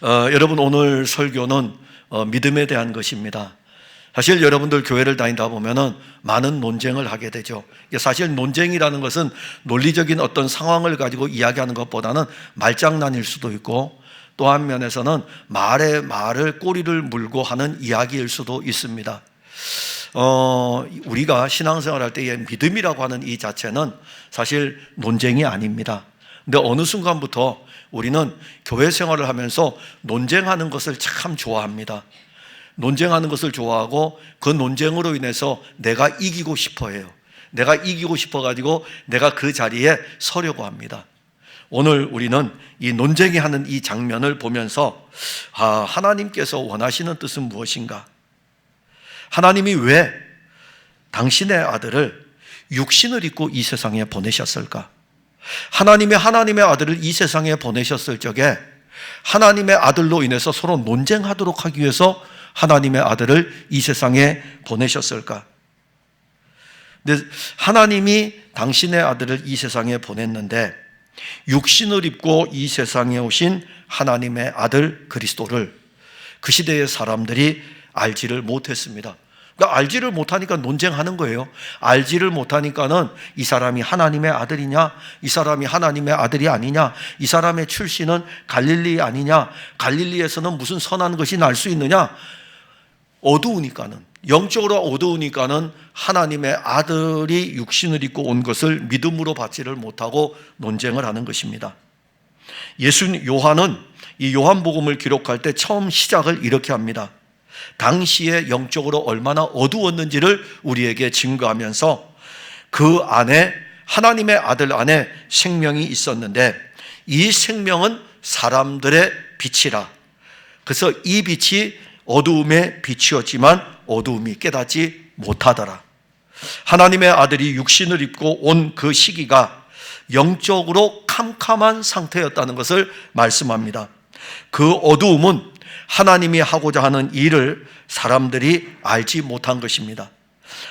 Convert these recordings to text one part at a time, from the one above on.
여러분, 오늘 설교는 믿음에 대한 것입니다. 사실 여러분들 교회를 다니다 보면은 많은 논쟁을 하게 되죠. 사실 논쟁이라는 것은 논리적인 어떤 상황을 가지고 이야기하는 것보다는 말장난일 수도 있고, 또 한 면에서는 말에 말을 꼬리를 물고 하는 이야기일 수도 있습니다. 우리가 신앙생활 할 때의 믿음이라고 하는 이 자체는 사실 논쟁이 아닙니다. 근데 어느 순간부터 우리는 교회 생활을 하면서 논쟁하는 것을 참 좋아합니다. 논쟁하는 것을 좋아하고 그 논쟁으로 인해서 내가 이기고 싶어 해요. 내가 이기고 싶어 가지고 내가 그 자리에 서려고 합니다. 오늘 우리는 이 논쟁이 하는 이 장면을 보면서 하나님께서 원하시는 뜻은 무엇인가? 하나님이 왜 당신의 아들을 육신을 입고 이 세상에 보내셨을까? 하나님의 아들을 이 세상에 보내셨을 적에 하나님의 아들로 인해서 서로 논쟁하도록 하기 위해서 하나님의 아들을 이 세상에 보내셨을까? 근데 하나님이 당신의 아들을 이 세상에 보냈는데 육신을 입고 이 세상에 오신 하나님의 아들 그리스도를 그 시대의 사람들이 알지를 못했습니다. 그러니까 알지를 못하니까 논쟁하는 거예요. 알지를 못하니까는 이 사람이 하나님의 아들이냐, 이 사람이 하나님의 아들이 아니냐, 이 사람의 출신은 갈릴리 아니냐, 갈릴리에서는 무슨 선한 것이 날 수 있느냐. 어두우니까는, 영적으로 어두우니까는 하나님의 아들이 육신을 입고 온 것을 믿음으로 받지를 못하고 논쟁을 하는 것입니다. 요한은 이 요한복음을 기록할 때 처음 시작을 이렇게 합니다. 당시에 영적으로 얼마나 어두웠는지를 우리에게 증거하면서 그 안에 하나님의 아들 안에 생명이 있었는데 이 생명은 사람들의 빛이라. 그래서 이 빛이 어두움의 빛이었지만 어두움이 깨닫지 못하더라. 하나님의 아들이 육신을 입고 온 그 시기가 영적으로 캄캄한 상태였다는 것을 말씀합니다. 그 어두움은 하나님이 하고자 하는 일을 사람들이 알지 못한 것입니다.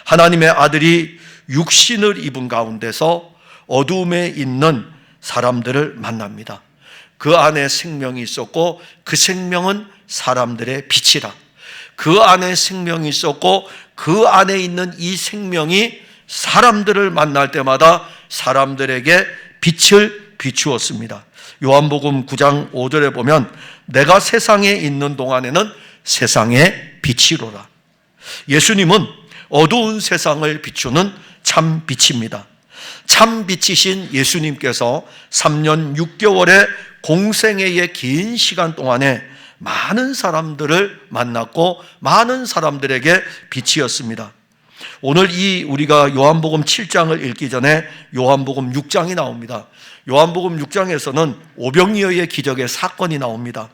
하나님의 아들이 육신을 입은 가운데서 어두움에 있는 사람들을 만납니다. 그 안에 생명이 있었고 그 생명은 사람들의 빛이라. 그 안에 생명이 있었고 그 안에 있는 이 생명이 사람들을 만날 때마다 사람들에게 빛을 비추었습니다. 요한복음 9장 5절에 보면 내가 세상에 있는 동안에는 세상의 빛이로라. 예수님은 어두운 세상을 비추는 참 빛입니다. 참 빛이신 예수님께서 3년 6개월의 공생애의 긴 시간 동안에 많은 사람들을 만났고 많은 사람들에게 빛이었습니다. 오늘 우리가 요한복음 7장을 읽기 전에 요한복음 6장이 나옵니다. 요한복음 6장에서는 오병이어의 기적의 사건이 나옵니다.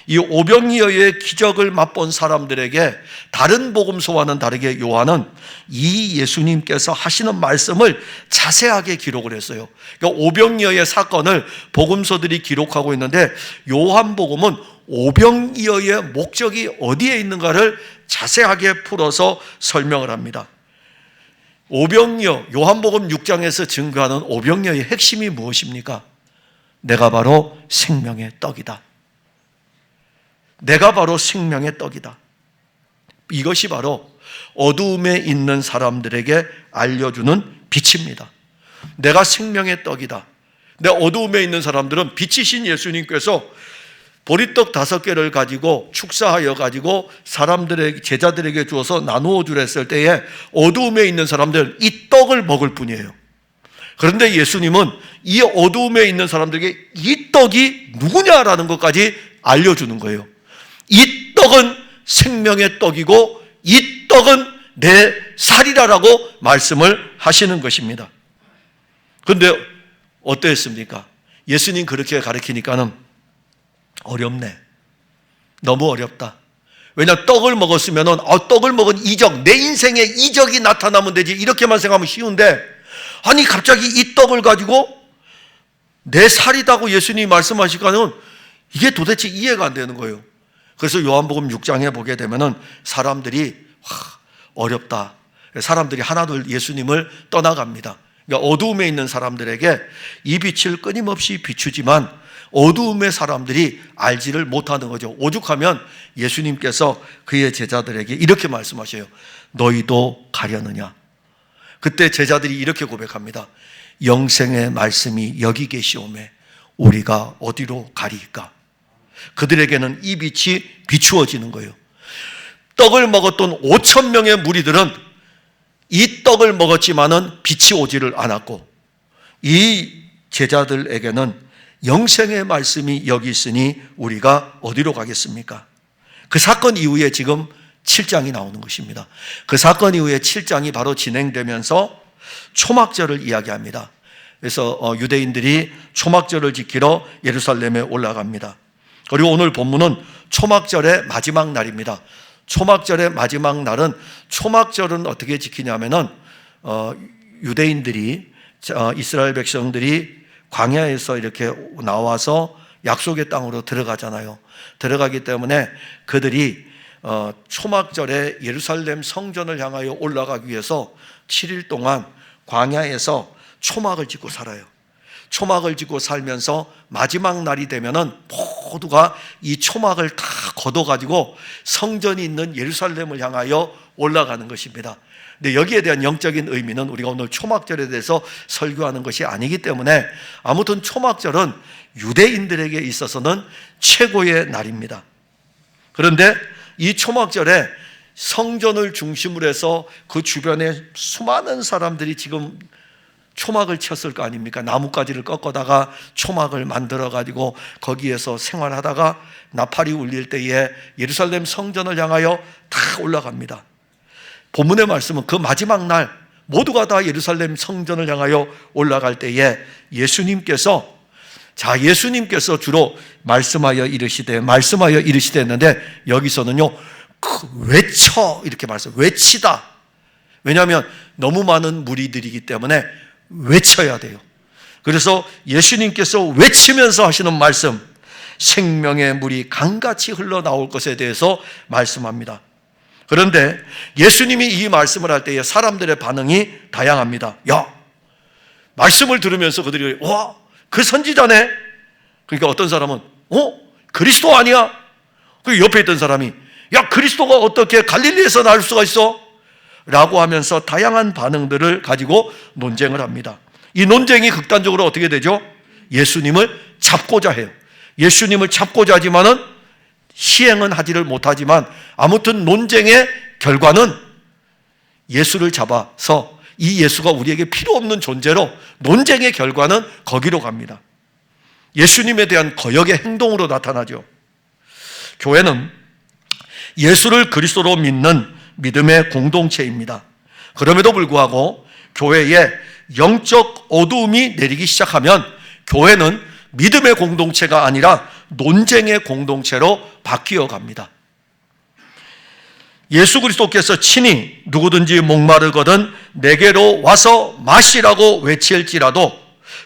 이 오병이어의 기적을 맛본 사람들에게 다른 복음서와는 다르게 요한은 이 예수님께서 하시는 말씀을 자세하게 기록을 했어요. 그러니까 오병이어의 사건을 복음서들이 기록하고 있는데 요한복음은 오병이어의 목적이 어디에 있는가를 자세하게 풀어서 설명을 합니다. 오병이어, 요한복음 6장에서 증거하는 오병이어의 핵심이 무엇입니까? 내가 바로 생명의 떡이다. 내가 바로 생명의 떡이다. 이것이 바로 어두움에 있는 사람들에게 알려주는 빛입니다. 내가 생명의 떡이다. 내 어두움에 있는 사람들은 빛이신 예수님께서 보리떡 5개를 가지고 축사하여 가지고 사람들에게, 제자들에게 주어서 나누어 주려 했을 때에 어두움에 있는 사람들은 이 떡을 먹을 뿐이에요. 그런데 예수님은 이 어두움에 있는 사람들에게 이 떡이 누구냐라는 것까지 알려주는 거예요. 이 떡은 생명의 떡이고 이 떡은 내 살이라라고 말씀을 하시는 것입니다. 그런데 어떠했습니까? 예수님 그렇게 가르치니까는 어렵네. 너무 어렵다. 왜냐, 떡을 먹었으면 떡을 먹은 이적, 내 인생에 이적이 나타나면 되지, 이렇게만 생각하면 쉬운데, 아니 갑자기 이 떡을 가지고 내 살이다고 예수님이 말씀하시니까는 이게 도대체 이해가 안 되는 거예요. 그래서 요한복음 6장에 보게 되면은 사람들이 어렵다. 사람들이 하나둘 예수님을 떠나갑니다. 그러니까 어두움에 있는 사람들에게 이 빛을 끊임없이 비추지만 어두움의 사람들이 알지를 못하는 거죠. 오죽하면 예수님께서 그의 제자들에게 이렇게 말씀하셔요. 너희도 가려느냐? 그때 제자들이 이렇게 고백합니다. 영생의 말씀이 여기 계시오매 우리가 어디로 가리까? 그들에게는 이 빛이 비추어지는 거예요. 떡을 먹었던 5천 명의 무리들은 이 떡을 먹었지만은 빛이 오지를 않았고, 이 제자들에게는 영생의 말씀이 여기 있으니 우리가 어디로 가겠습니까? 그 사건 이후에 지금 7장이 나오는 것입니다. 그 사건 이후에 7장이 바로 진행되면서 초막절을 이야기합니다. 그래서 유대인들이 초막절을 지키러 예루살렘에 올라갑니다. 그리고 오늘 본문은 초막절의 마지막 날입니다. 초막절의 마지막 날은, 초막절은 어떻게 지키냐면은 유대인들이, 이스라엘 백성들이 광야에서 이렇게 나와서 약속의 땅으로 들어가잖아요. 들어가기 때문에 그들이 초막절에 예루살렘 성전을 향하여 올라가기 위해서 7일 동안 광야에서 초막을 짓고 살아요. 초막을 짓고 살면서 마지막 날이 되면은 모두가 이 초막을 다 걷어가지고 성전이 있는 예루살렘을 향하여 올라가는 것입니다. 근데 여기에 대한 영적인 의미는 우리가 오늘 초막절에 대해서 설교하는 것이 아니기 때문에, 아무튼 초막절은 유대인들에게 있어서는 최고의 날입니다. 그런데 이 초막절에 성전을 중심으로 해서 그 주변에 수많은 사람들이 지금 초막을 쳤을 거 아닙니까? 나뭇가지를 꺾어다가 초막을 만들어가지고 거기에서 생활하다가 나팔이 울릴 때에 예루살렘 성전을 향하여 다 올라갑니다. 본문의 말씀은 그 마지막 날 모두가 다 예루살렘 성전을 향하여 올라갈 때에 예수님께서 주로 말씀하여 이르시되 했는데, 여기서는요 외쳐 이렇게 외치다. 왜냐하면 너무 많은 무리들이기 때문에 외쳐야 돼요. 그래서 예수님께서 외치면서 하시는 말씀, 생명의 물이 강같이 흘러나올 것에 대해서 말씀합니다. 그런데 예수님이 이 말씀을 할 때에 사람들의 반응이 다양합니다. 야, 말씀을 들으면서 그들이 와, 그 선지자네. 그러니까 어떤 사람은 그리스도 아니야? 그 옆에 있던 사람이 야, 그리스도가 어떻게 갈릴리에서 나올 수가 있어? 라고 하면서 다양한 반응들을 가지고 논쟁을 합니다. 이 논쟁이 극단적으로 어떻게 되죠? 예수님을 잡고자 해요. 예수님을 잡고자 하지만은 시행은 하지를 못하지만, 아무튼 논쟁의 결과는 예수를 잡아서 이 예수가 우리에게 필요 없는 존재로, 논쟁의 결과는 거기로 갑니다. 예수님에 대한 거역의 행동으로 나타나죠. 교회는 예수를 그리스도로 믿는 믿음의 공동체입니다. 그럼에도 불구하고 교회에 영적 어두움이 내리기 시작하면 교회는 믿음의 공동체가 아니라 논쟁의 공동체로 바뀌어 갑니다. 예수 그리스도께서 친히 누구든지 목마르거든 내게로 와서 마시라고 외칠지라도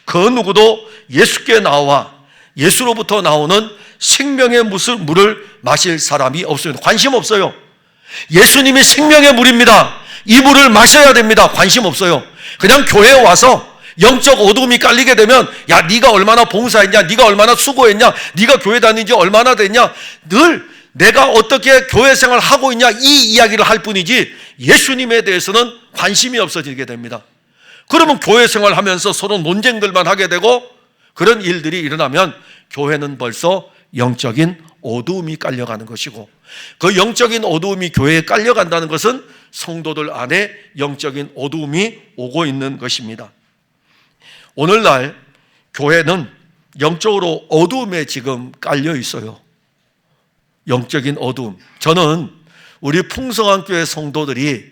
그 누구도 예수께 나와 예수로부터 나오는 생명의 물을 마실 사람이 없습니다. 관심 없어요. 예수님이 생명의 물입니다. 이 물을 마셔야 됩니다. 관심 없어요. 그냥 교회에 와서 영적 어두움이 깔리게 되면 야, 네가 얼마나 봉사했냐, 네가 얼마나 수고했냐, 네가 교회 다닌 지 얼마나 됐냐, 늘 내가 어떻게 교회 생활을 하고 있냐, 이 이야기를 할 뿐이지 예수님에 대해서는 관심이 없어지게 됩니다. 그러면 교회 생활하면서 서로 논쟁들만 하게 되고, 그런 일들이 일어나면 교회는 벌써 영적인 어두움이 깔려가는 것이고, 그 영적인 어두움이 교회에 깔려간다는 것은 성도들 안에 영적인 어두움이 오고 있는 것입니다. 오늘날 교회는 영적으로 어두움에 지금 깔려 있어요. 영적인 어두움. 저는 우리 풍성한 교회 성도들이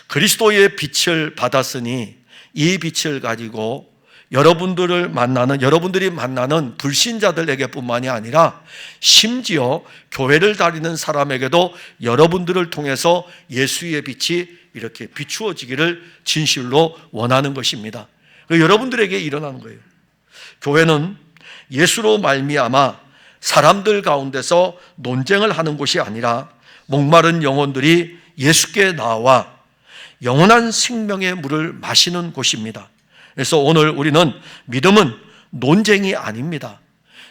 그리스도의 빛을 받았으니 이 빛을 가지고 여러분들이 만나는 불신자들에게 뿐만이 아니라 심지어 교회를 다니는 사람에게도 여러분들을 통해서 예수의 빛이 이렇게 비추어지기를 진실로 원하는 것입니다. 여러분들에게 일어나는 거예요. 교회는 예수로 말미암아 사람들 가운데서 논쟁을 하는 곳이 아니라 목마른 영혼들이 예수께 나와 영원한 생명의 물을 마시는 곳입니다. 그래서 오늘 우리는 믿음은 논쟁이 아닙니다.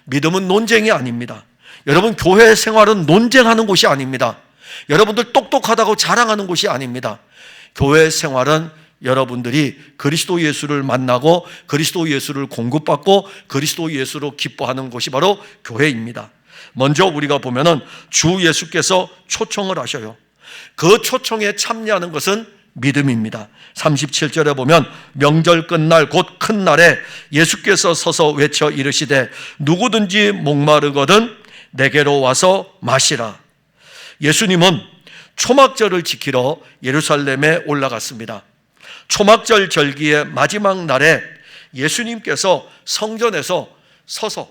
믿음은 논쟁이 아닙니다. 여러분, 교회 생활은 논쟁하는 곳이 아닙니다. 여러분들 똑똑하다고 자랑하는 곳이 아닙니다. 교회 생활은 여러분들이 그리스도 예수를 만나고 그리스도 예수를 공급받고 그리스도 예수로 기뻐하는 곳이 바로 교회입니다. 먼저 우리가 보면은 주 예수께서 초청을 하셔요. 그 초청에 참여하는 것은 믿음입니다. 37절에 보면 명절 끝날 곧 큰 날에 예수께서 서서 외쳐 이르시되 누구든지 목마르거든 내게로 와서 마시라. 예수님은 초막절을 지키러 예루살렘에 올라갔습니다. 초막절 절기의 마지막 날에 예수님께서 성전에서 서서,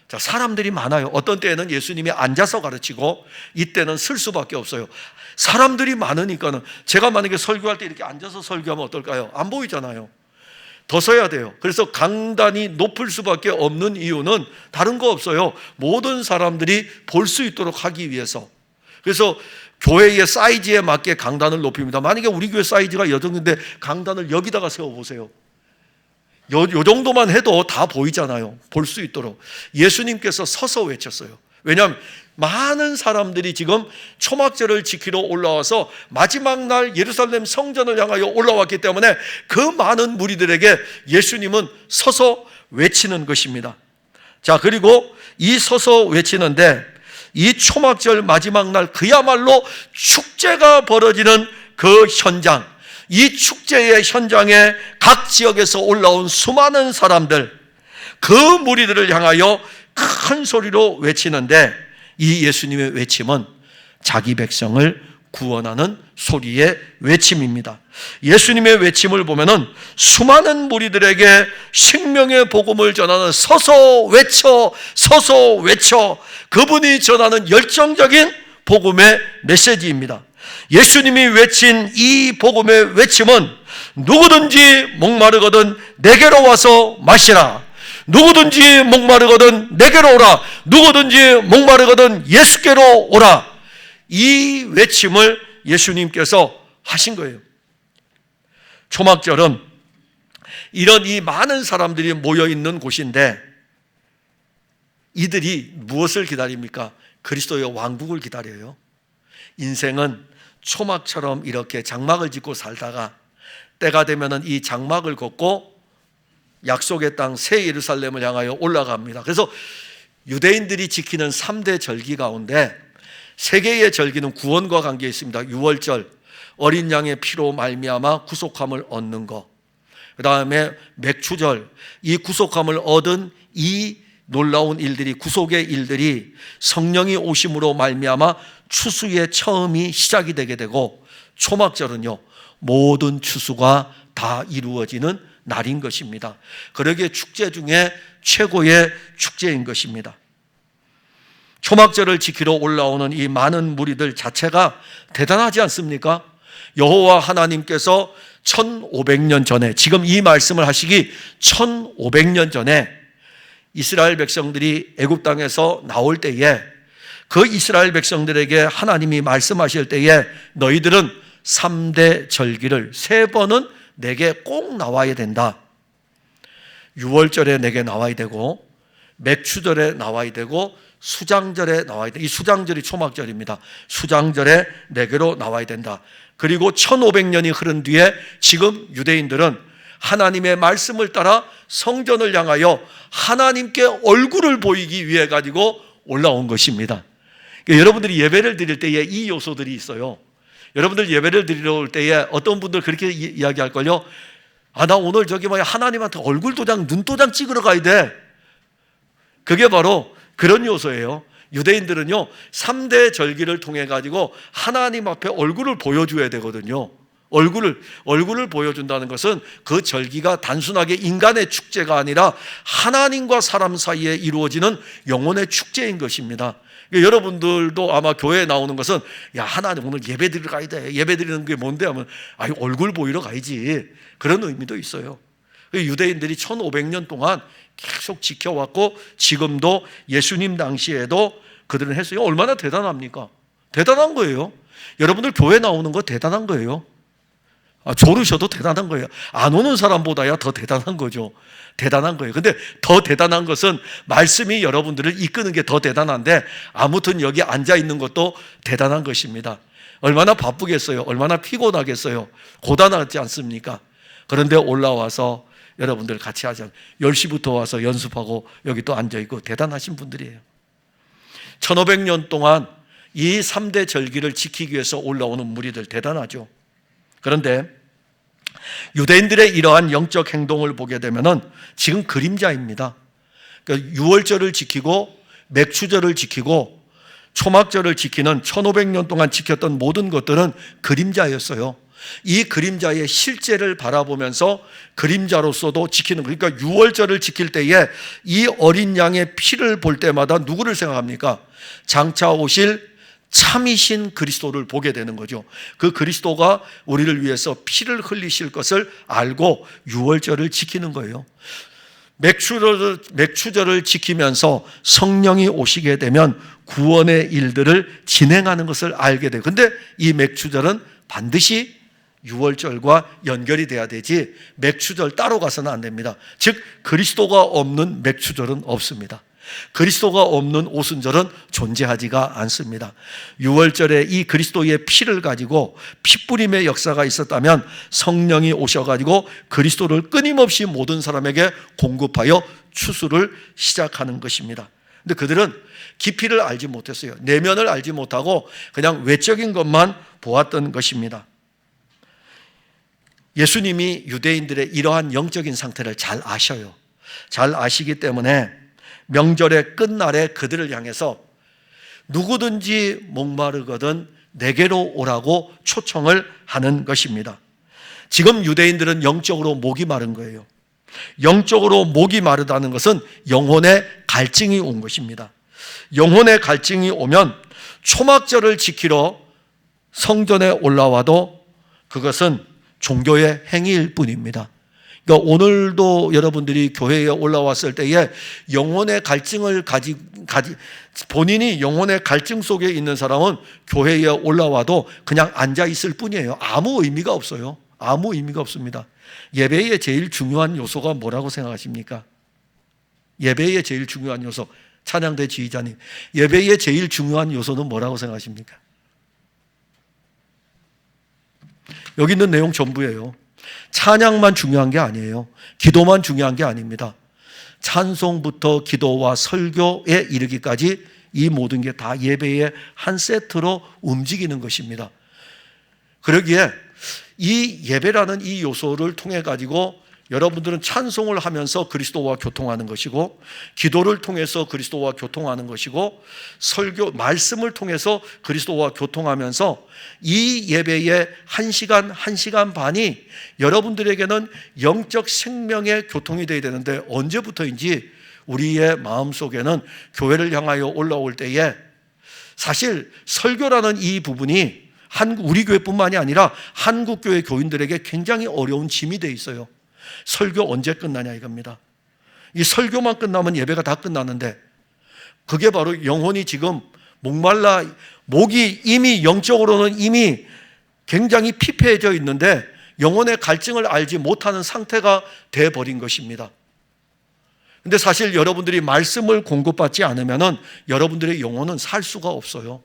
자, 사람들이 많아요. 어떤 때에는 예수님이 앉아서 가르치고 이때는 설 수밖에 없어요. 사람들이 많으니까는 제가 만약에 설교할 때 이렇게 앉아서 설교하면 어떨까요? 안 보이잖아요. 더 서야 돼요. 그래서 강단이 높을 수밖에 없는 이유는 다른 거 없어요. 모든 사람들이 볼 수 있도록 하기 위해서. 그래서 교회의 사이즈에 맞게 강단을 높입니다. 만약에 우리 교회 사이즈가 이 정도인데 강단을 여기다가 세워보세요. 요 정도만 해도 다 보이잖아요. 볼 수 있도록. 예수님께서 서서 외쳤어요. 왜냐하면 많은 사람들이 지금 초막절을 지키러 올라와서 마지막 날 예루살렘 성전을 향하여 올라왔기 때문에 그 많은 무리들에게 예수님은 서서 외치는 것입니다. 자, 그리고 이 서서 외치는데 이 초막절 마지막 날 그야말로 축제가 벌어지는 그 현장, 이 축제의 현장에 각 지역에서 올라온 수많은 사람들, 그 무리들을 향하여 큰 소리로 외치는데 이 예수님의 외침은 자기 백성을 구원하는 소리의 외침입니다. 예수님의 외침을 보면은 수많은 무리들에게 생명의 복음을 전하는 서서 외쳐 그분이 전하는 열정적인 복음의 메시지입니다. 예수님이 외친 이 복음의 외침은 누구든지 목마르거든 내게로 와서 마시라. 누구든지 목마르거든 내게로 오라. 누구든지 목마르거든 예수께로 오라. 이 외침을 예수님께서 하신 거예요. 초막절은 이런 이 많은 사람들이 모여있는 곳인데 이들이 무엇을 기다립니까? 그리스도의 왕국을 기다려요. 인생은 초막처럼 이렇게 장막을 짓고 살다가 때가 되면은 이 장막을 걷고 약속의 땅 새 예루살렘을 향하여 올라갑니다. 그래서 유대인들이 지키는 3대 절기 가운데 3개의 절기는 구원과 관계에 있습니다. 유월절, 어린 양의 피로 말미암아 구속함을 얻는 것. 그 다음에 맥추절, 이 구속함을 얻은 이 놀라운 일들이, 구속의 일들이 성령이 오심으로 말미암아 추수의 처음이 시작이 되게 되고, 초막절은요 모든 추수가 다 이루어지는 날인 것입니다. 그러기에 축제 중에 최고의 축제인 것입니다. 초막절을 지키러 올라오는 이 많은 무리들 자체가 대단하지 않습니까? 여호와 하나님께서 1500년 전에, 지금 이 말씀을 하시기 1500년 전에 이스라엘 백성들이 애굽 땅에서 나올 때에 그 이스라엘 백성들에게 하나님이 말씀하실 때에 너희들은 3대 절기를 3번은 내게 꼭 나와야 된다. 유월절에 내게 나와야 되고, 맥추절에 나와야 되고, 수장절에 나와야 된다. 이 수장절이 초막절입니다. 수장절에 내게로 나와야 된다. 그리고 1500년이 흐른 뒤에 지금 유대인들은 하나님의 말씀을 따라 성전을 향하여 하나님께 얼굴을 보이기 위해 가지고 올라온 것입니다. 그러니까 여러분들이 예배를 드릴 때에 이 요소들이 있어요. 여러분들 예배를 드리러 올 때에 어떤 분들 그렇게 이야기할걸요. 나 오늘 하나님한테 얼굴 도장, 눈 도장 찍으러 가야 돼. 그게 바로 그런 요소예요. 유대인들은요 3대 절기를 통해 가지고 하나님 앞에 얼굴을 보여줘야 되거든요. 얼굴을 보여준다는 것은 그 절기가 단순하게 인간의 축제가 아니라 하나님과 사람 사이에 이루어지는 영혼의 축제인 것입니다. 그러니까 여러분들도 아마 교회에 나오는 것은 하나님 오늘 예배 드리러 가야 돼. 예배 드리는 게 뭔데 하면 얼굴 보이러 가야지. 그런 의미도 있어요. 유대인들이 1500년 동안 계속 지켜왔고 지금도 예수님 당시에도 그들은 했어요. 얼마나 대단합니까? 대단한 거예요. 여러분들 교회 나오는 거 대단한 거예요. 조르셔도 대단한 거예요. 안 오는 사람보다야 더 대단한 거죠. 대단한 거예요. 근데 더 대단한 것은 말씀이 여러분들을 이끄는 게 더 대단한데, 아무튼 여기 앉아 있는 것도 대단한 것입니다. 얼마나 바쁘겠어요. 얼마나 피곤하겠어요. 고단하지 않습니까? 그런데 올라와서 여러분들 같이 하자. 10시부터 와서 연습하고 여기 또 앉아 있고 대단하신 분들이에요. 1500년 동안 이 3대 절기를 지키기 위해서 올라오는 무리들 대단하죠. 그런데 유대인들의 이러한 영적 행동을 보게 되면은 지금 그림자입니다. 그러니까 유월절을 지키고 맥추절을 지키고 초막절을 지키는 1500년 동안 지켰던 모든 것들은 그림자였어요. 이 그림자의 실제를 바라보면서 그림자로서도 지키는 거예요. 그러니까 유월절을 지킬 때에 이 어린 양의 피를 볼 때마다 누구를 생각합니까? 장차 오실 참이신 그리스도를 보게 되는 거죠. 그 그리스도가 우리를 위해서 피를 흘리실 것을 알고 유월절을 지키는 거예요. 맥추절을 지키면서 성령이 오시게 되면 구원의 일들을 진행하는 것을 알게 돼요. 근데 이 맥추절은 반드시 유월절과 연결이 돼야 되지 맥추절 따로 가서는 안 됩니다. 즉 그리스도가 없는 맥추절은 없습니다. 그리스도가 없는 오순절은 존재하지가 않습니다. 유월절에 이 그리스도의 피를 가지고 피뿌림의 역사가 있었다면 성령이 오셔가지고 그리스도를 끊임없이 모든 사람에게 공급하여 추수를 시작하는 것입니다. 근데 그들은 깊이를 알지 못했어요. 내면을 알지 못하고 그냥 외적인 것만 보았던 것입니다. 예수님이 유대인들의 이러한 영적인 상태를 잘 아셔요. 잘 아시기 때문에 명절의 끝날에 그들을 향해서 누구든지 목마르거든 내게로 오라고 초청을 하는 것입니다. 지금 유대인들은 영적으로 목이 마른 거예요. 영적으로 목이 마르다는 것은 영혼의 갈증이 온 것입니다. 영혼의 갈증이 오면 초막절을 지키러 성전에 올라와도 그것은 종교의 행위일 뿐입니다. 그러니까 오늘도 여러분들이 교회에 올라왔을 때에 영혼의 갈증을 본인이 영혼의 갈증 속에 있는 사람은 교회에 올라와도 그냥 앉아 있을 뿐이에요. 아무 의미가 없어요. 아무 의미가 없습니다. 예배의 제일 중요한 요소가 뭐라고 생각하십니까? 예배의 제일 중요한 요소, 찬양대 지휘자님, 예배의 제일 중요한 요소는 뭐라고 생각하십니까? 여기 있는 내용 전부예요. 찬양만 중요한 게 아니에요. 기도만 중요한 게 아닙니다. 찬송부터 기도와 설교에 이르기까지 이 모든 게 다 예배의 한 세트로 움직이는 것입니다. 그러기에 이 예배라는 이 요소를 통해 가지고 여러분들은 찬송을 하면서 그리스도와 교통하는 것이고, 기도를 통해서 그리스도와 교통하는 것이고, 설교, 말씀을 통해서 그리스도와 교통하면서 이 예배의 1시간, 1시간 반이 여러분들에게는 영적 생명의 교통이 되어야 되는데, 언제부터인지 우리의 마음속에는 교회를 향하여 올라올 때에 사실 설교라는 이 부분이 우리 교회뿐만이 아니라 한국교회 교인들에게 굉장히 어려운 짐이 되어 있어요. 설교 언제 끝나냐 이겁니다. 이 설교만 끝나면 예배가 다 끝나는데, 그게 바로 영혼이 지금 목말라, 목이 이미 영적으로는 이미 굉장히 피폐해져 있는데 영혼의 갈증을 알지 못하는 상태가 돼버린 것입니다. 근데 사실 여러분들이 말씀을 공급받지 않으면 여러분들의 영혼은 살 수가 없어요.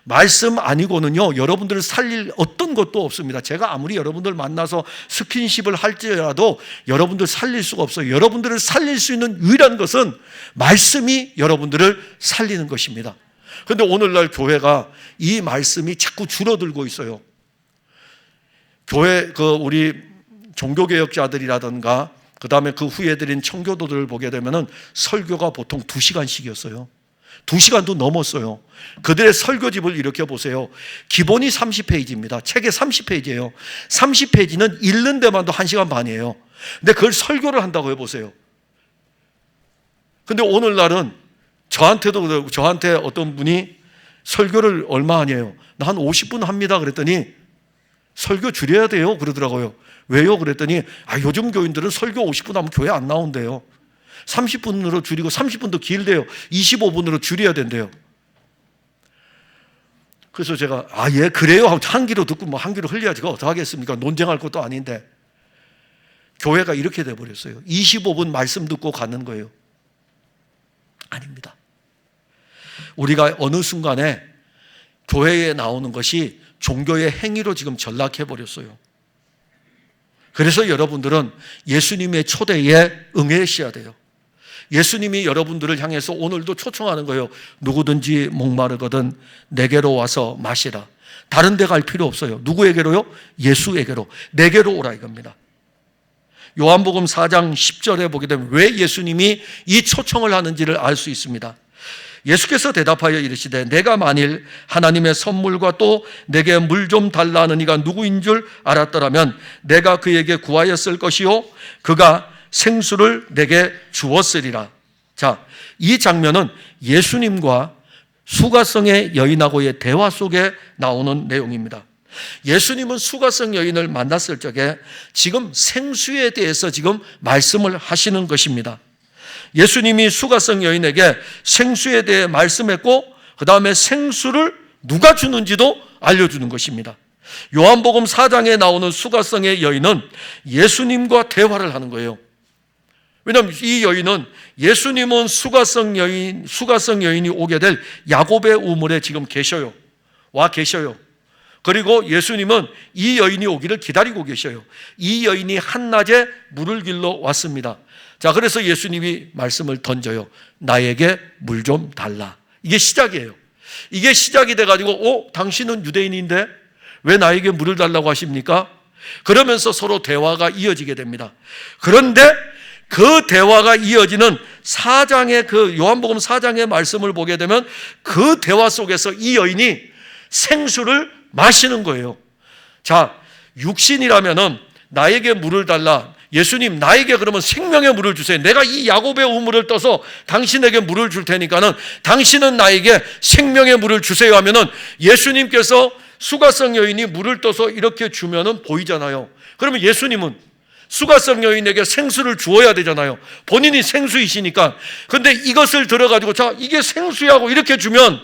말씀 아니고는요, 여러분들을 살릴 어떤 것도 없습니다. 제가 아무리 여러분들 만나서 스킨십을 할지라도 여러분들 살릴 수가 없어요. 여러분들을 살릴 수 있는 유일한 것은 말씀이 여러분들을 살리는 것입니다. 그런데 오늘날 교회가 이 말씀이 자꾸 줄어들고 있어요. 교회, 우리 종교개혁자들이라든가 그 다음에 그 후예들인 청교도들을 보게 되면은 설교가 보통 2시간씩이었어요. 2시간도 넘었어요. 그들의 설교집을 이렇게 보세요. 기본이 30페이지입니다. 책에 30페이지예요. 30페이지는 읽는 데만도 1시간 반이에요. 근데 그걸 설교를 한다고 해보세요. 근데 오늘날은 저한테 어떤 분이 설교를 얼마 하냐요? 나 한 50분 합니다. 그랬더니 설교 줄여야 돼요. 그러더라고요. 왜요? 그랬더니 요즘 교인들은 설교 50분 하면 교회 안 나온대요. 30분으로 줄이고 30분도 길대요. 25분으로 줄여야 된대요. 그래서 제가 예 그래요 하고 한 귀로 듣고 뭐 한 귀로 흘려야지 어떡하겠습니까? 논쟁할 것도 아닌데. 교회가 이렇게 돼버렸어요. 25분 말씀 듣고 가는 거예요. 아닙니다. 우리가 어느 순간에 교회에 나오는 것이 종교의 행위로 지금 전락해버렸어요. 그래서 여러분들은 예수님의 초대에 응해하셔야 돼요. 예수님이 여러분들을 향해서 오늘도 초청하는 거예요. 누구든지 목마르거든 내게로 와서 마시라. 다른 데 갈 필요 없어요. 누구에게로요? 예수에게로. 내게로 오라 이겁니다. 요한복음 4장 10절에 보게 되면 왜 예수님이 이 초청을 하는지를 알 수 있습니다. 예수께서 대답하여 이르시되 내가 만일 하나님의 선물과 또 내게 물 좀 달라 하는 이가 누구인 줄 알았더라면 내가 그에게 구하였을 것이요 그가 생수를 내게 주었으리라. 자, 이 장면은 예수님과 수가성의 여인하고의 대화 속에 나오는 내용입니다. 예수님은 수가성 여인을 만났을 적에 지금 생수에 대해서 지금 말씀을 하시는 것입니다. 예수님이 수가성 여인에게 생수에 대해 말씀했고 그 다음에 생수를 누가 주는지도 알려주는 것입니다. 요한복음 4장에 나오는 수가성의 여인은 예수님과 대화를 하는 거예요. 왜냐하면 이 여인은 예수님은 수가성 여인이 오게 될 야곱의 우물에 지금 계셔요. 와 계셔요. 그리고 예수님은 이 여인이 오기를 기다리고 계셔요. 이 여인이 한낮에 물을 길러 왔습니다. 자, 그래서 예수님이 말씀을 던져요. 나에게 물 좀 달라. 이게 시작이에요. 이게 시작이 돼가지고 당신은 유대인인데 왜 나에게 물을 달라고 하십니까? 그러면서 서로 대화가 이어지게 됩니다. 그런데 그 대화가 이어지는 4장의 그 요한복음 4장의 말씀을 보게 되면 그 대화 속에서 이 여인이 생수를 마시는 거예요. 자, 육신이라면은 나에게 물을 달라. 예수님 나에게 그러면 생명의 물을 주세요. 내가 이 야곱의 우물을 떠서 당신에게 물을 줄 테니까는 당신은 나에게 생명의 물을 주세요 하면은 예수님께서 수가성 여인이 물을 떠서 이렇게 주면은 보이잖아요. 그러면 예수님은 수가성 여인에게 생수를 주어야 되잖아요. 본인이 생수이시니까. 근데 이것을 들어가지고 자 이게 생수야고 이렇게 주면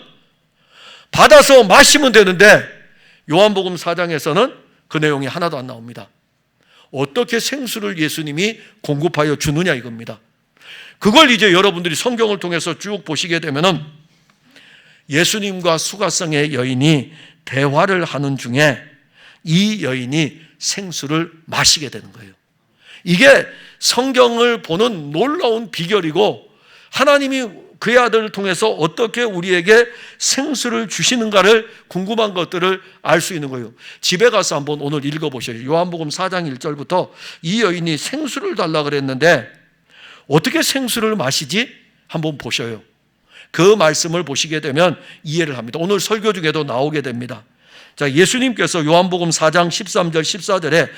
받아서 마시면 되는데 요한복음 4장에서는 그 내용이 하나도 안 나옵니다. 어떻게 생수를 예수님이 공급하여 주느냐 이겁니다. 그걸 이제 여러분들이 성경을 통해서 쭉 보시게 되면은 예수님과 수가성의 여인이 대화를 하는 중에 이 여인이 생수를 마시게 되는 거예요. 이게 성경을 보는 놀라운 비결이고 하나님이 그의 아들을 통해서 어떻게 우리에게 생수를 주시는가를 궁금한 것들을 알 수 있는 거예요. 집에 가서 한번 오늘 읽어보셔요. 요한복음 4장 1절부터 이 여인이 생수를 달라 그랬는데 어떻게 생수를 마시지? 한번 보셔요. 그 말씀을 보시게 되면 이해를 합니다. 오늘 설교 중에도 나오게 됩니다. 자, 예수님께서 요한복음 4장 13절 14절에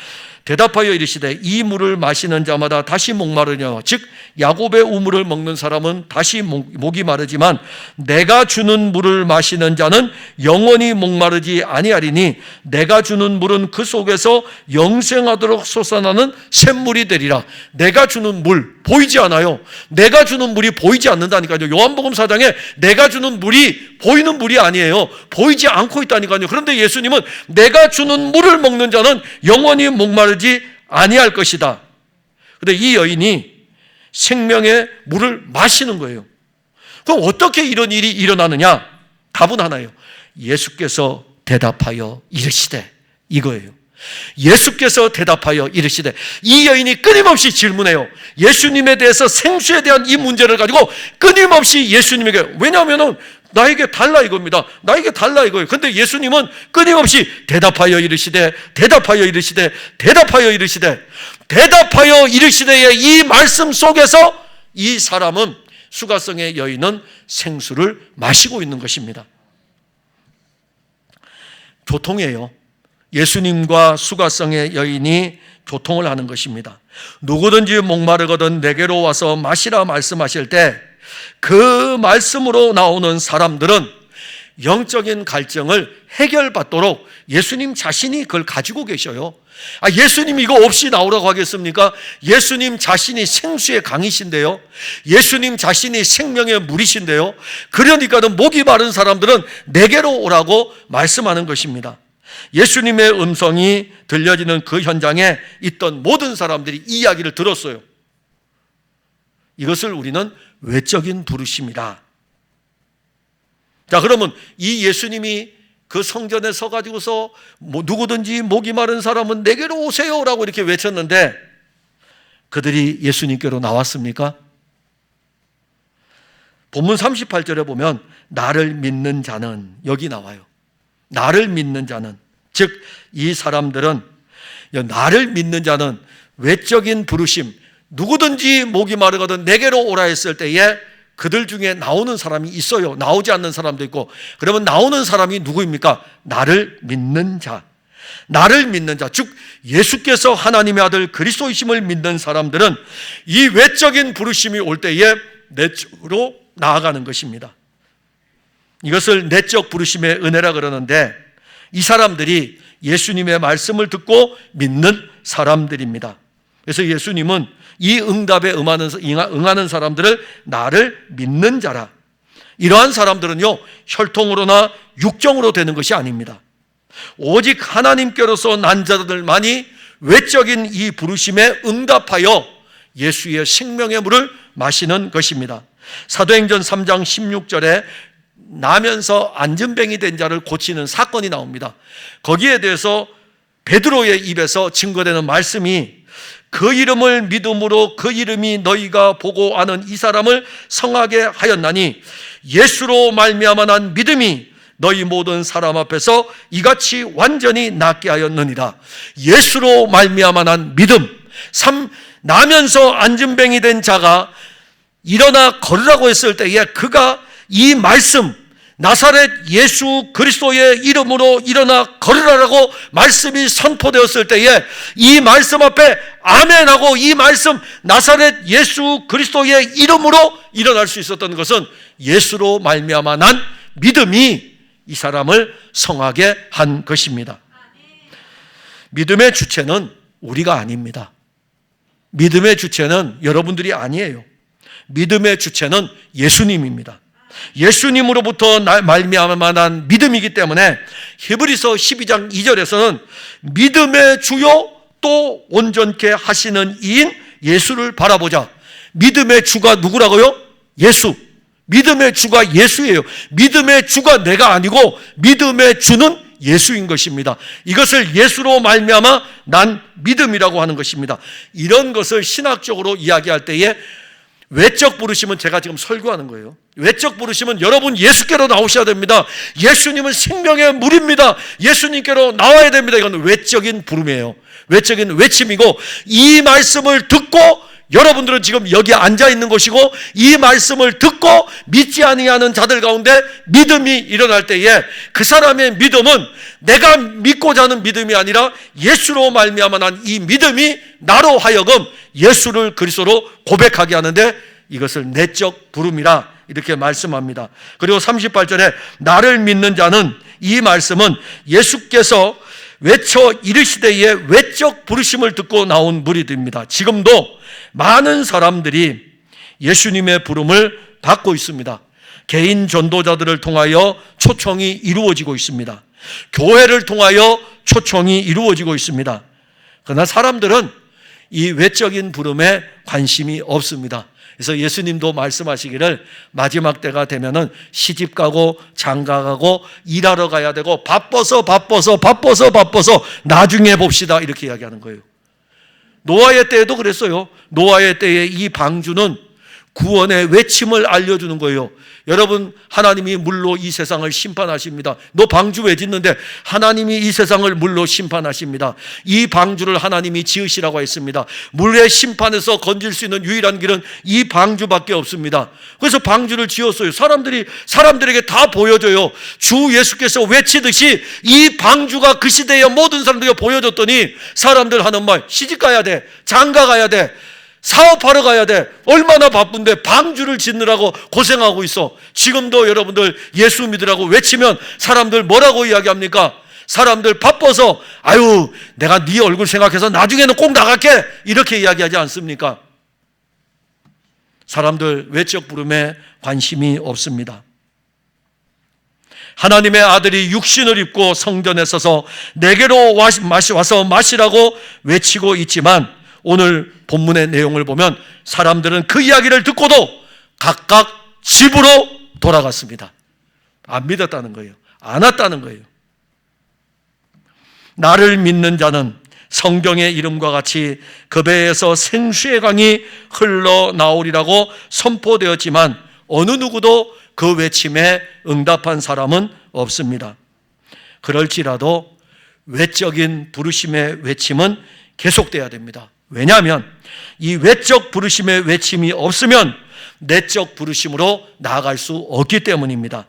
대답하여 이르시되 이 물을 마시는 자마다 다시 목마르냐 즉 야곱의 우물을 먹는 사람은 다시 목이 마르지만 내가 주는 물을 마시는 자는 영원히 목마르지 아니하리니 내가 주는 물은 그 속에서 영생하도록 솟아나는 샘물이 되리라. 내가 주는 물 보이지 않아요. 내가 주는 물이 보이지 않는다니까요. 요한복음 4장에 내가 주는 물이 보이는 물이 아니에요. 보이지 않고 있다니까요. 그런데 예수님은 내가 주는 물을 먹는 자는 영원히 목마르지 아니할 것이다. 그런데 이 여인이 생명의 물을 마시는 거예요. 그럼 어떻게 이런 일이 일어나느냐? 답은 하나예요. 예수께서 대답하여 이르시되 이거예요. 예수께서 대답하여 이르시되 이 여인이 끊임없이 질문해요. 예수님에 대해서 생수에 대한 이 문제를 가지고 끊임없이 예수님에게 왜냐하면 나에게 달라 이겁니다. 나에게 달라 이거예요. 근데 예수님은 끊임없이 대답하여 이르시되 대답하여 이르시되 대답하여 이르시되 대답하여 이르시되의 이 말씀 속에서 이 사람은 수가성의 여인은 생수를 마시고 있는 것입니다. 교통이에요. 예수님과 수가성의 여인이 교통을 하는 것입니다. 누구든지 목마르거든 내게로 와서 마시라 말씀하실 때 그 말씀으로 나오는 사람들은 영적인 갈증을 해결받도록 예수님 자신이 그걸 가지고 계셔요. 예수님 이거 없이 나오라고 하겠습니까? 예수님 자신이 생수의 강이신데요, 예수님 자신이 생명의 물이신데요, 그러니까는 목이 마른 사람들은 내게로 오라고 말씀하는 것입니다. 예수님의 음성이 들려지는 그 현장에 있던 모든 사람들이 이 이야기를 들었어요. 이것을 우리는 외적인 부르심이다. 자, 그러면 이 예수님이 그 성전에 서가지고서 누구든지 목이 마른 사람은 내게로 오세요라고 이렇게 외쳤는데 그들이 예수님께로 나왔습니까? 본문 38절에 보면 나를 믿는 자는, 여기 나와요. 나를 믿는 자는, 즉 이 사람들은, 나를 믿는 자는 외적인 부르심, 누구든지 목이 마르거든 내게로 오라 했을 때에 그들 중에 나오는 사람이 있어요. 나오지 않는 사람도 있고. 그러면 나오는 사람이 누구입니까? 나를 믿는 자. 나를 믿는 자, 즉 예수께서 하나님의 아들 그리스도이심을 믿는 사람들은 이 외적인 부르심이 올 때에 내적으로 나아가는 것입니다. 이것을 내적 부르심의 은혜라 그러는데, 이 사람들이 예수님의 말씀을 듣고 믿는 사람들입니다. 그래서 예수님은 이 응답에 응하는 사람들을 나를 믿는 자라. 이러한 사람들은요, 혈통으로나 육정으로 되는 것이 아닙니다. 오직 하나님께로서 난 자들만이 외적인 이 부르심에 응답하여 예수의 생명의 물을 마시는 것입니다. 사도행전 3장 16절에 나면서 안전뱅이 된 자를 고치는 사건이 나옵니다. 거기에 대해서 베드로의 입에서 증거되는 말씀이, 그 이름을 믿음으로 그 이름이 너희가 보고 아는 이 사람을 성하게 하였나니 예수로 말미암아 난 믿음이 너희 모든 사람 앞에서 이같이 완전히 낫게 하였느니라. 예수로 말미암아 난 믿음. 나면서 안전뱅이 된 자가 일어나 걸으라고 했을 때에 그가 이 말씀, 나사렛 예수 그리스도의 이름으로 일어나 걸으라라고 말씀이 선포되었을 때에 이 말씀 앞에 아멘하고 이 말씀 나사렛 예수 그리스도의 이름으로 일어날 수 있었던 것은 예수로 말미암아 난 믿음이 이 사람을 성하게 한 것입니다. 믿음의 주체는 우리가 아닙니다. 믿음의 주체는 여러분들이 아니에요. 믿음의 주체는 예수님입니다. 예수님으로부터 말미암아 난 믿음이기 때문에 히브리서 12장 2절에서는 믿음의 주요 또 온전케 하시는 이인 예수를 바라보자. 믿음의 주가 누구라고요? 예수. 믿음의 주가 예수예요. 믿음의 주가 내가 아니고 믿음의 주는 예수인 것입니다. 이것을 예수로 말미암아 난 믿음이라고 하는 것입니다. 이런 것을 신학적으로 이야기할 때에 외적 부르심은 제가 지금 설교하는 거예요. 외적 부르심은 여러분 예수께로 나오셔야 됩니다. 예수님은 생명의 물입니다. 예수님께로 나와야 됩니다. 이건 외적인 부름이에요. 외적인 외침이고, 이 말씀을 듣고 여러분들은 지금 여기 앉아 있는 것이고, 이 말씀을 듣고 믿지 아니하는 자들 가운데 믿음이 일어날 때에 그 사람의 믿음은 내가 믿고자 하는 믿음이 아니라 예수로 말미암아 난 이 믿음이 나로 하여금 예수를 그리스도로 고백하게 하는데, 이것을 내적 부름이라 이렇게 말씀합니다. 그리고 38절에 나를 믿는 자는, 이 말씀은 예수께서 외쳐 이르시되에 외적 부르심을 듣고 나온 무리들입니다. 지금도 많은 사람들이 예수님의 부름을 받고 있습니다. 개인 전도자들을 통하여 초청이 이루어지고 있습니다. 교회를 통하여 초청이 이루어지고 있습니다. 그러나 사람들은 이 외적인 부름에 관심이 없습니다. 그래서 예수님도 말씀하시기를 마지막 때가 되면은 시집 가고 장가 가고 일하러 가야 되고 바빠서 나중에 봅시다, 이렇게 이야기하는 거예요. 노아의 때에도 그랬어요. 노아의 때에 이 방주는 구원의 외침을 알려주는 거예요. 여러분, 하나님이 물로 이 세상을 심판하십니다. 너 방주 왜 짓는데? 하나님이 이 세상을 물로 심판하십니다. 이 방주를 하나님이 지으시라고 했습니다. 물의 심판에서 건질 수 있는 유일한 길은 이 방주밖에 없습니다. 그래서 방주를 지었어요. 사람들에게 다 보여줘요. 주 예수께서 외치듯이 이 방주가 그 시대의 모든 사람들에게 보여줬더니 사람들 하는 말, 시집 가야 돼, 장가 가야 돼, 사업하러 가야 돼. 얼마나 바쁜데 방주를 짓느라고 고생하고 있어. 지금도 여러분들 예수 믿으라고 외치면 사람들 뭐라고 이야기합니까? 사람들 바빠서 아유 내가 네 얼굴 생각해서 나중에는 꼭 나갈게 이렇게 이야기하지 않습니까? 사람들 외적 부름에 관심이 없습니다. 하나님의 아들이 육신을 입고 성전에 서서 내게로 와서 마시라고 외치고 있지만 오늘 본문의 내용을 보면 사람들은 그 이야기를 듣고도 각각 집으로 돌아갔습니다. 안 믿었다는 거예요. 안 왔다는 거예요. 나를 믿는 자는 성경의 이름과 같이 그 배에서 생수의 강이 흘러나오리라고 선포되었지만 어느 누구도 그 외침에 응답한 사람은 없습니다. 그럴지라도 외적인 부르심의 외침은 계속돼야 됩니다. 왜냐하면 이 외적 부르심의 외침이 없으면 내적 부르심으로 나아갈 수 없기 때문입니다.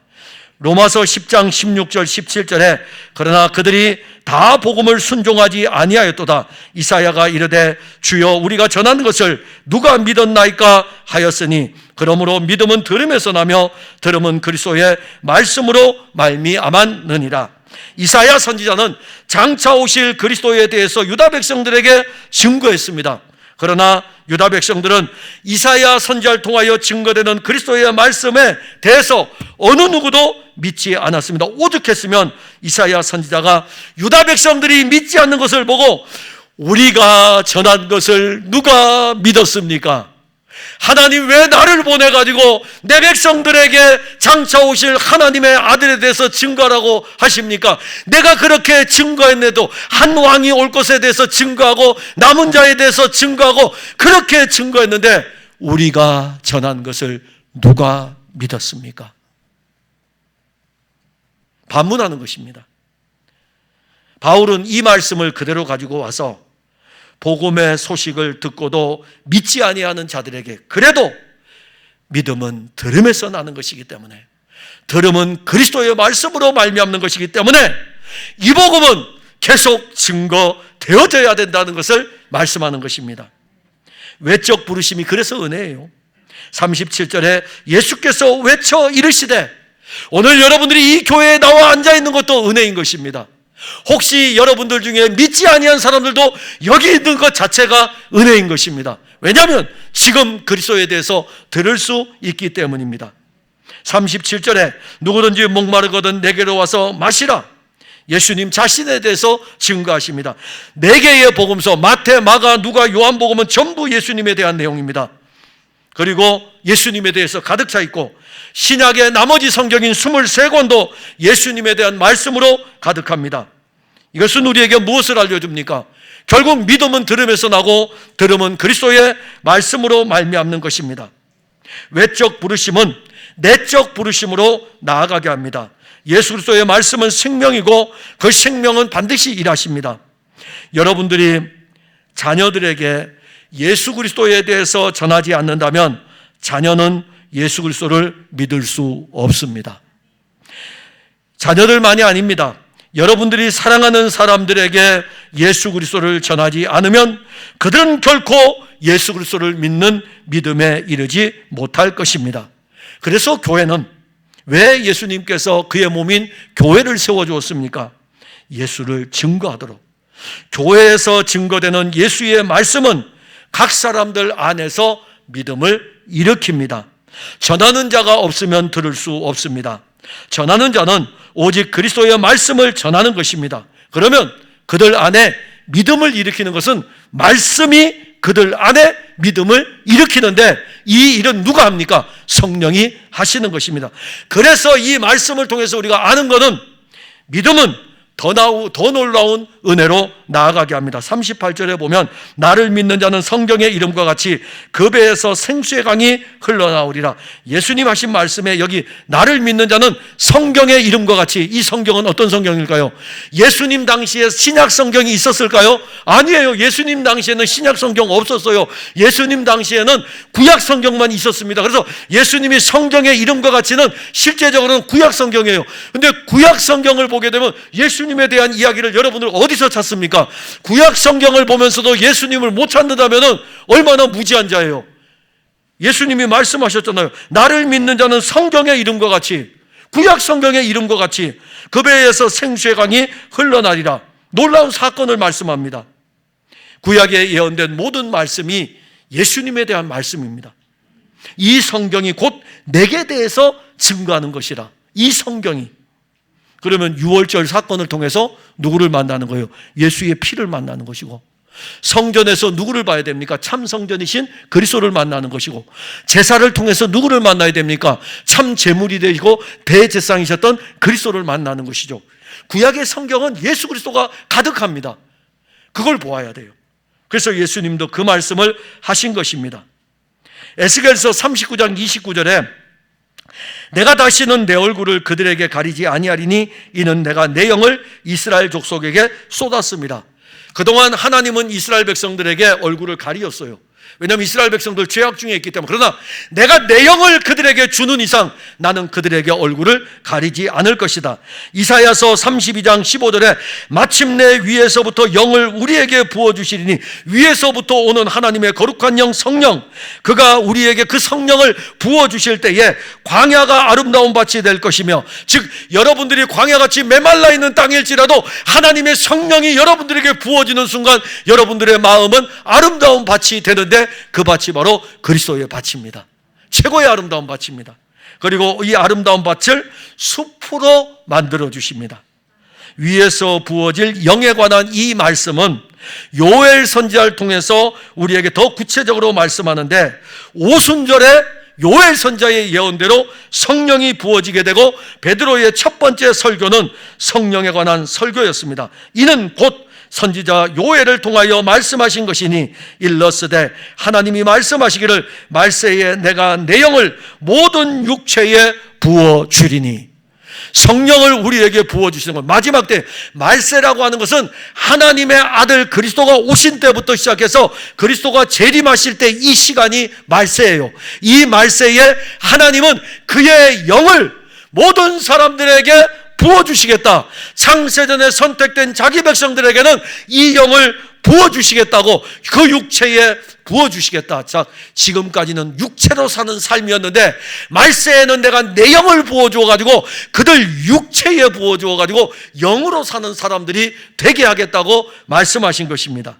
로마서 10장 16절 17절에 그러나 그들이 다 복음을 순종하지 아니하였도다. 이사야가 이르되 주여 우리가 전하는 것을 누가 믿었나이까 하였으니 그러므로 믿음은 들음에서 나며 들음은 그리스도의 말씀으로 말미암았느니라. 이사야 선지자는 장차 오실 그리스도에 대해서 유다 백성들에게 증거했습니다. 그러나 유다 백성들은 이사야 선지자를 통하여 증거되는 그리스도의 말씀에 대해서 어느 누구도 믿지 않았습니다. 오죽했으면 이사야 선지자가 유다 백성들이 믿지 않는 것을 보고 우리가 전한 것을 누가 믿었습니까? 하나님 왜 나를 보내가지고 내 백성들에게 장차 오실 하나님의 아들에 대해서 증거하라고 하십니까? 내가 그렇게 증거했는데도 한 왕이 올 것에 대해서 증거하고 남은 자에 대해서 증거하고 그렇게 증거했는데 우리가 전한 것을 누가 믿었습니까? 반문하는 것입니다. 바울은 이 말씀을 그대로 가지고 와서 복음의 소식을 듣고도 믿지 아니하는 자들에게 그래도 믿음은 들음에서 나는 것이기 때문에 들음은 그리스도의 말씀으로 말미암는 것이기 때문에 이 복음은 계속 증거되어져야 된다는 것을 말씀하는 것입니다. 외적 부르심이 그래서 은혜예요. 37절에 예수께서 외쳐 이르시되 오늘 여러분들이 이 교회에 나와 앉아있는 것도 은혜인 것입니다. 혹시 여러분들 중에 믿지 아니한 사람들도 여기 있는 것 자체가 은혜인 것입니다. 왜냐하면 지금 그리스도에 대해서 들을 수 있기 때문입니다. 37절에 누구든지 목마르거든 내게로 와서 마시라. 예수님 자신에 대해서 증거하십니다. 4개의 복음서 마태, 마가, 누가, 요한복음은 전부 예수님에 대한 내용입니다. 그리고 예수님에 대해서 가득 차 있고 신약의 나머지 성경인 23권도 예수님에 대한 말씀으로 가득합니다. 이것은 우리에게 무엇을 알려줍니까? 결국 믿음은 들음에서 나고 들음은 그리스도의 말씀으로 말미암는 것입니다. 외적 부르심은 내적 부르심으로 나아가게 합니다. 예수 그리스도의 말씀은 생명이고 그 생명은 반드시 일하십니다. 여러분들이 자녀들에게 예수 그리스도에 대해서 전하지 않는다면 자녀는 예수 그리스도를 믿을 수 없습니다. 자녀들만이 아닙니다. 여러분들이 사랑하는 사람들에게 예수 그리스도를 전하지 않으면 그들은 결코 예수 그리스도를 믿는 믿음에 이르지 못할 것입니다. 그래서 교회는 왜 예수님께서 그의 몸인 교회를 세워주었습니까? 예수를 증거하도록. 교회에서 증거되는 예수의 말씀은 각 사람들 안에서 믿음을 일으킵니다. 전하는 자가 없으면 들을 수 없습니다. 전하는 자는 오직 그리스도의 말씀을 전하는 것입니다. 그러면 그들 안에 믿음을 일으키는 것은 말씀이 그들 안에 믿음을 일으키는데 이 일은 누가 합니까? 성령이 하시는 것입니다. 그래서 이 말씀을 통해서 우리가 아는 것은 믿음은 더 놀라운 은혜로 나아가게 합니다. 38절에 보면 나를 믿는 자는 성경의 이름과 같이 그 배에서 생수의 강이 흘러나오리라. 예수님 하신 말씀에 여기 나를 믿는 자는 성경의 이름과 같이, 이 성경은 어떤 성경일까요? 예수님 당시에 신약 성경이 있었을까요? 아니에요. 예수님 당시에는 신약 성경 없었어요. 예수님 당시에는 구약 성경만 있었습니다. 그래서 예수님이 성경의 이름과 같이는 실제적으로는 구약 성경이에요. 근데 구약 성경을 보게 되면 예수님에 대한 이야기를 여러분들 어디서 어디서 찾습니까? 구약 성경을 보면서도 예수님을 못 찾는다면 얼마나 무지한 자예요. 예수님이 말씀하셨잖아요. 나를 믿는 자는 성경의 이름과 같이, 구약 성경의 이름과 같이 그 배에서 생수의 강이 흘러나리라. 놀라운 사건을 말씀합니다. 구약에 예언된 모든 말씀이 예수님에 대한 말씀입니다. 이 성경이 곧 내게 대해서 증거하는 것이라. 이 성경이. 그러면 유월절 사건을 통해서 누구를 만나는 거예요? 예수의 피를 만나는 것이고, 성전에서 누구를 봐야 됩니까? 참 성전이신 그리스도를 만나는 것이고, 제사를 통해서 누구를 만나야 됩니까? 참 제물이 되시고 대제사장이셨던 그리스도를 만나는 것이죠. 구약의 성경은 예수 그리스도가 가득합니다. 그걸 보아야 돼요. 그래서 예수님도 그 말씀을 하신 것입니다. 에스겔서 39장 29절에 내가 다시는 내 얼굴을 그들에게 가리지 아니하리니 이는 내가 내 영을 이스라엘 족속에게 쏟았습니다. 그동안 하나님은 이스라엘 백성들에게 얼굴을 가리었어요. 왜냐하면 이스라엘 백성들 죄악 중에 있기 때문에. 그러나 내가 내 영을 그들에게 주는 이상 나는 그들에게 얼굴을 가리지 않을 것이다. 이사야서 32장 15절에 마침내 위에서부터 영을 우리에게 부어주시리니, 위에서부터 오는 하나님의 거룩한 영 성령, 그가 우리에게 그 성령을 부어주실 때에 광야가 아름다운 밭이 될 것이며, 즉 여러분들이 광야같이 메말라 있는 땅일지라도 하나님의 성령이 여러분들에게 부어지는 순간 여러분들의 마음은 아름다운 밭이 되는데, 그 밭이 바로 그리스도의 밭입니다. 최고의 아름다운 밭입니다. 그리고 이 아름다운 밭을 숲으로 만들어 주십니다. 위에서 부어질 영에 관한 이 말씀은 요엘 선지자를 통해서 우리에게 더 구체적으로 말씀하는데, 오순절에 요엘 선지자의 예언대로 성령이 부어지게 되고, 베드로의 첫 번째 설교는 성령에 관한 설교였습니다. 이는 곧 선지자 요엘을 통하여 말씀하신 것이니, 일러스되 하나님이 말씀하시기를 말세에 내가 내 영을 모든 육체에 부어주리니. 성령을 우리에게 부어주시는 것. 마지막 때 말세라고 하는 것은 하나님의 아들 그리스도가 오신 때부터 시작해서 그리스도가 재림하실 때 이 시간이 말세예요. 이 말세에 하나님은 그의 영을 모든 사람들에게 부어주시겠다. 창세전에 선택된 자기 백성들에게는 이 영을 부어주시겠다고, 그 육체에 부어주시겠다. 자, 지금까지는 육체로 사는 삶이었는데 말세에는 내가 내 영을 부어주어가지고 그들 육체에 부어주어가지고 영으로 사는 사람들이 되게 하겠다고 말씀하신 것입니다.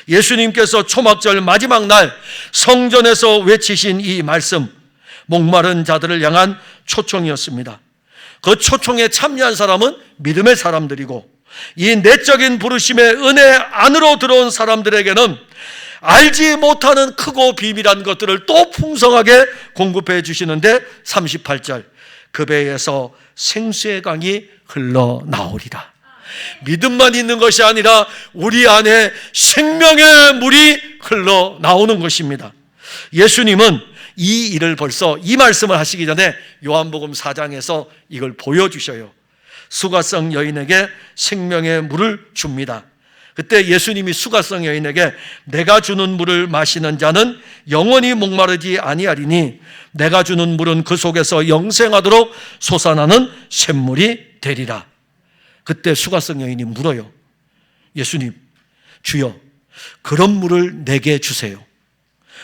예수님께서 초막절 마지막 날 성전에서 외치신 이 말씀, 목마른 자들을 향한 초청이었습니다. 그 초청에 참여한 사람은 믿음의 사람들이고, 이 내적인 부르심의 은혜 안으로 들어온 사람들에게는 알지 못하는 크고 비밀한 것들을 또 풍성하게 공급해 주시는데, 38절 그 배에서 생수의 강이 흘러나오리라. 믿음만 있는 것이 아니라 우리 안에 생명의 물이 흘러나오는 것입니다. 예수님은 이 일을 벌써 이 말씀을 하시기 전에 요한복음 4장에서 이걸 보여주셔요. 수가성 여인에게 생명의 물을 줍니다. 그때 예수님이 수가성 여인에게 내가 주는 물을 마시는 자는 영원히 목마르지 아니하리니 내가 주는 물은 그 속에서 영생하도록 솟아나는 샘물이 되리라. 그때 수가성 여인이 물어요. 예수님, 주여 그런 물을 내게 주세요.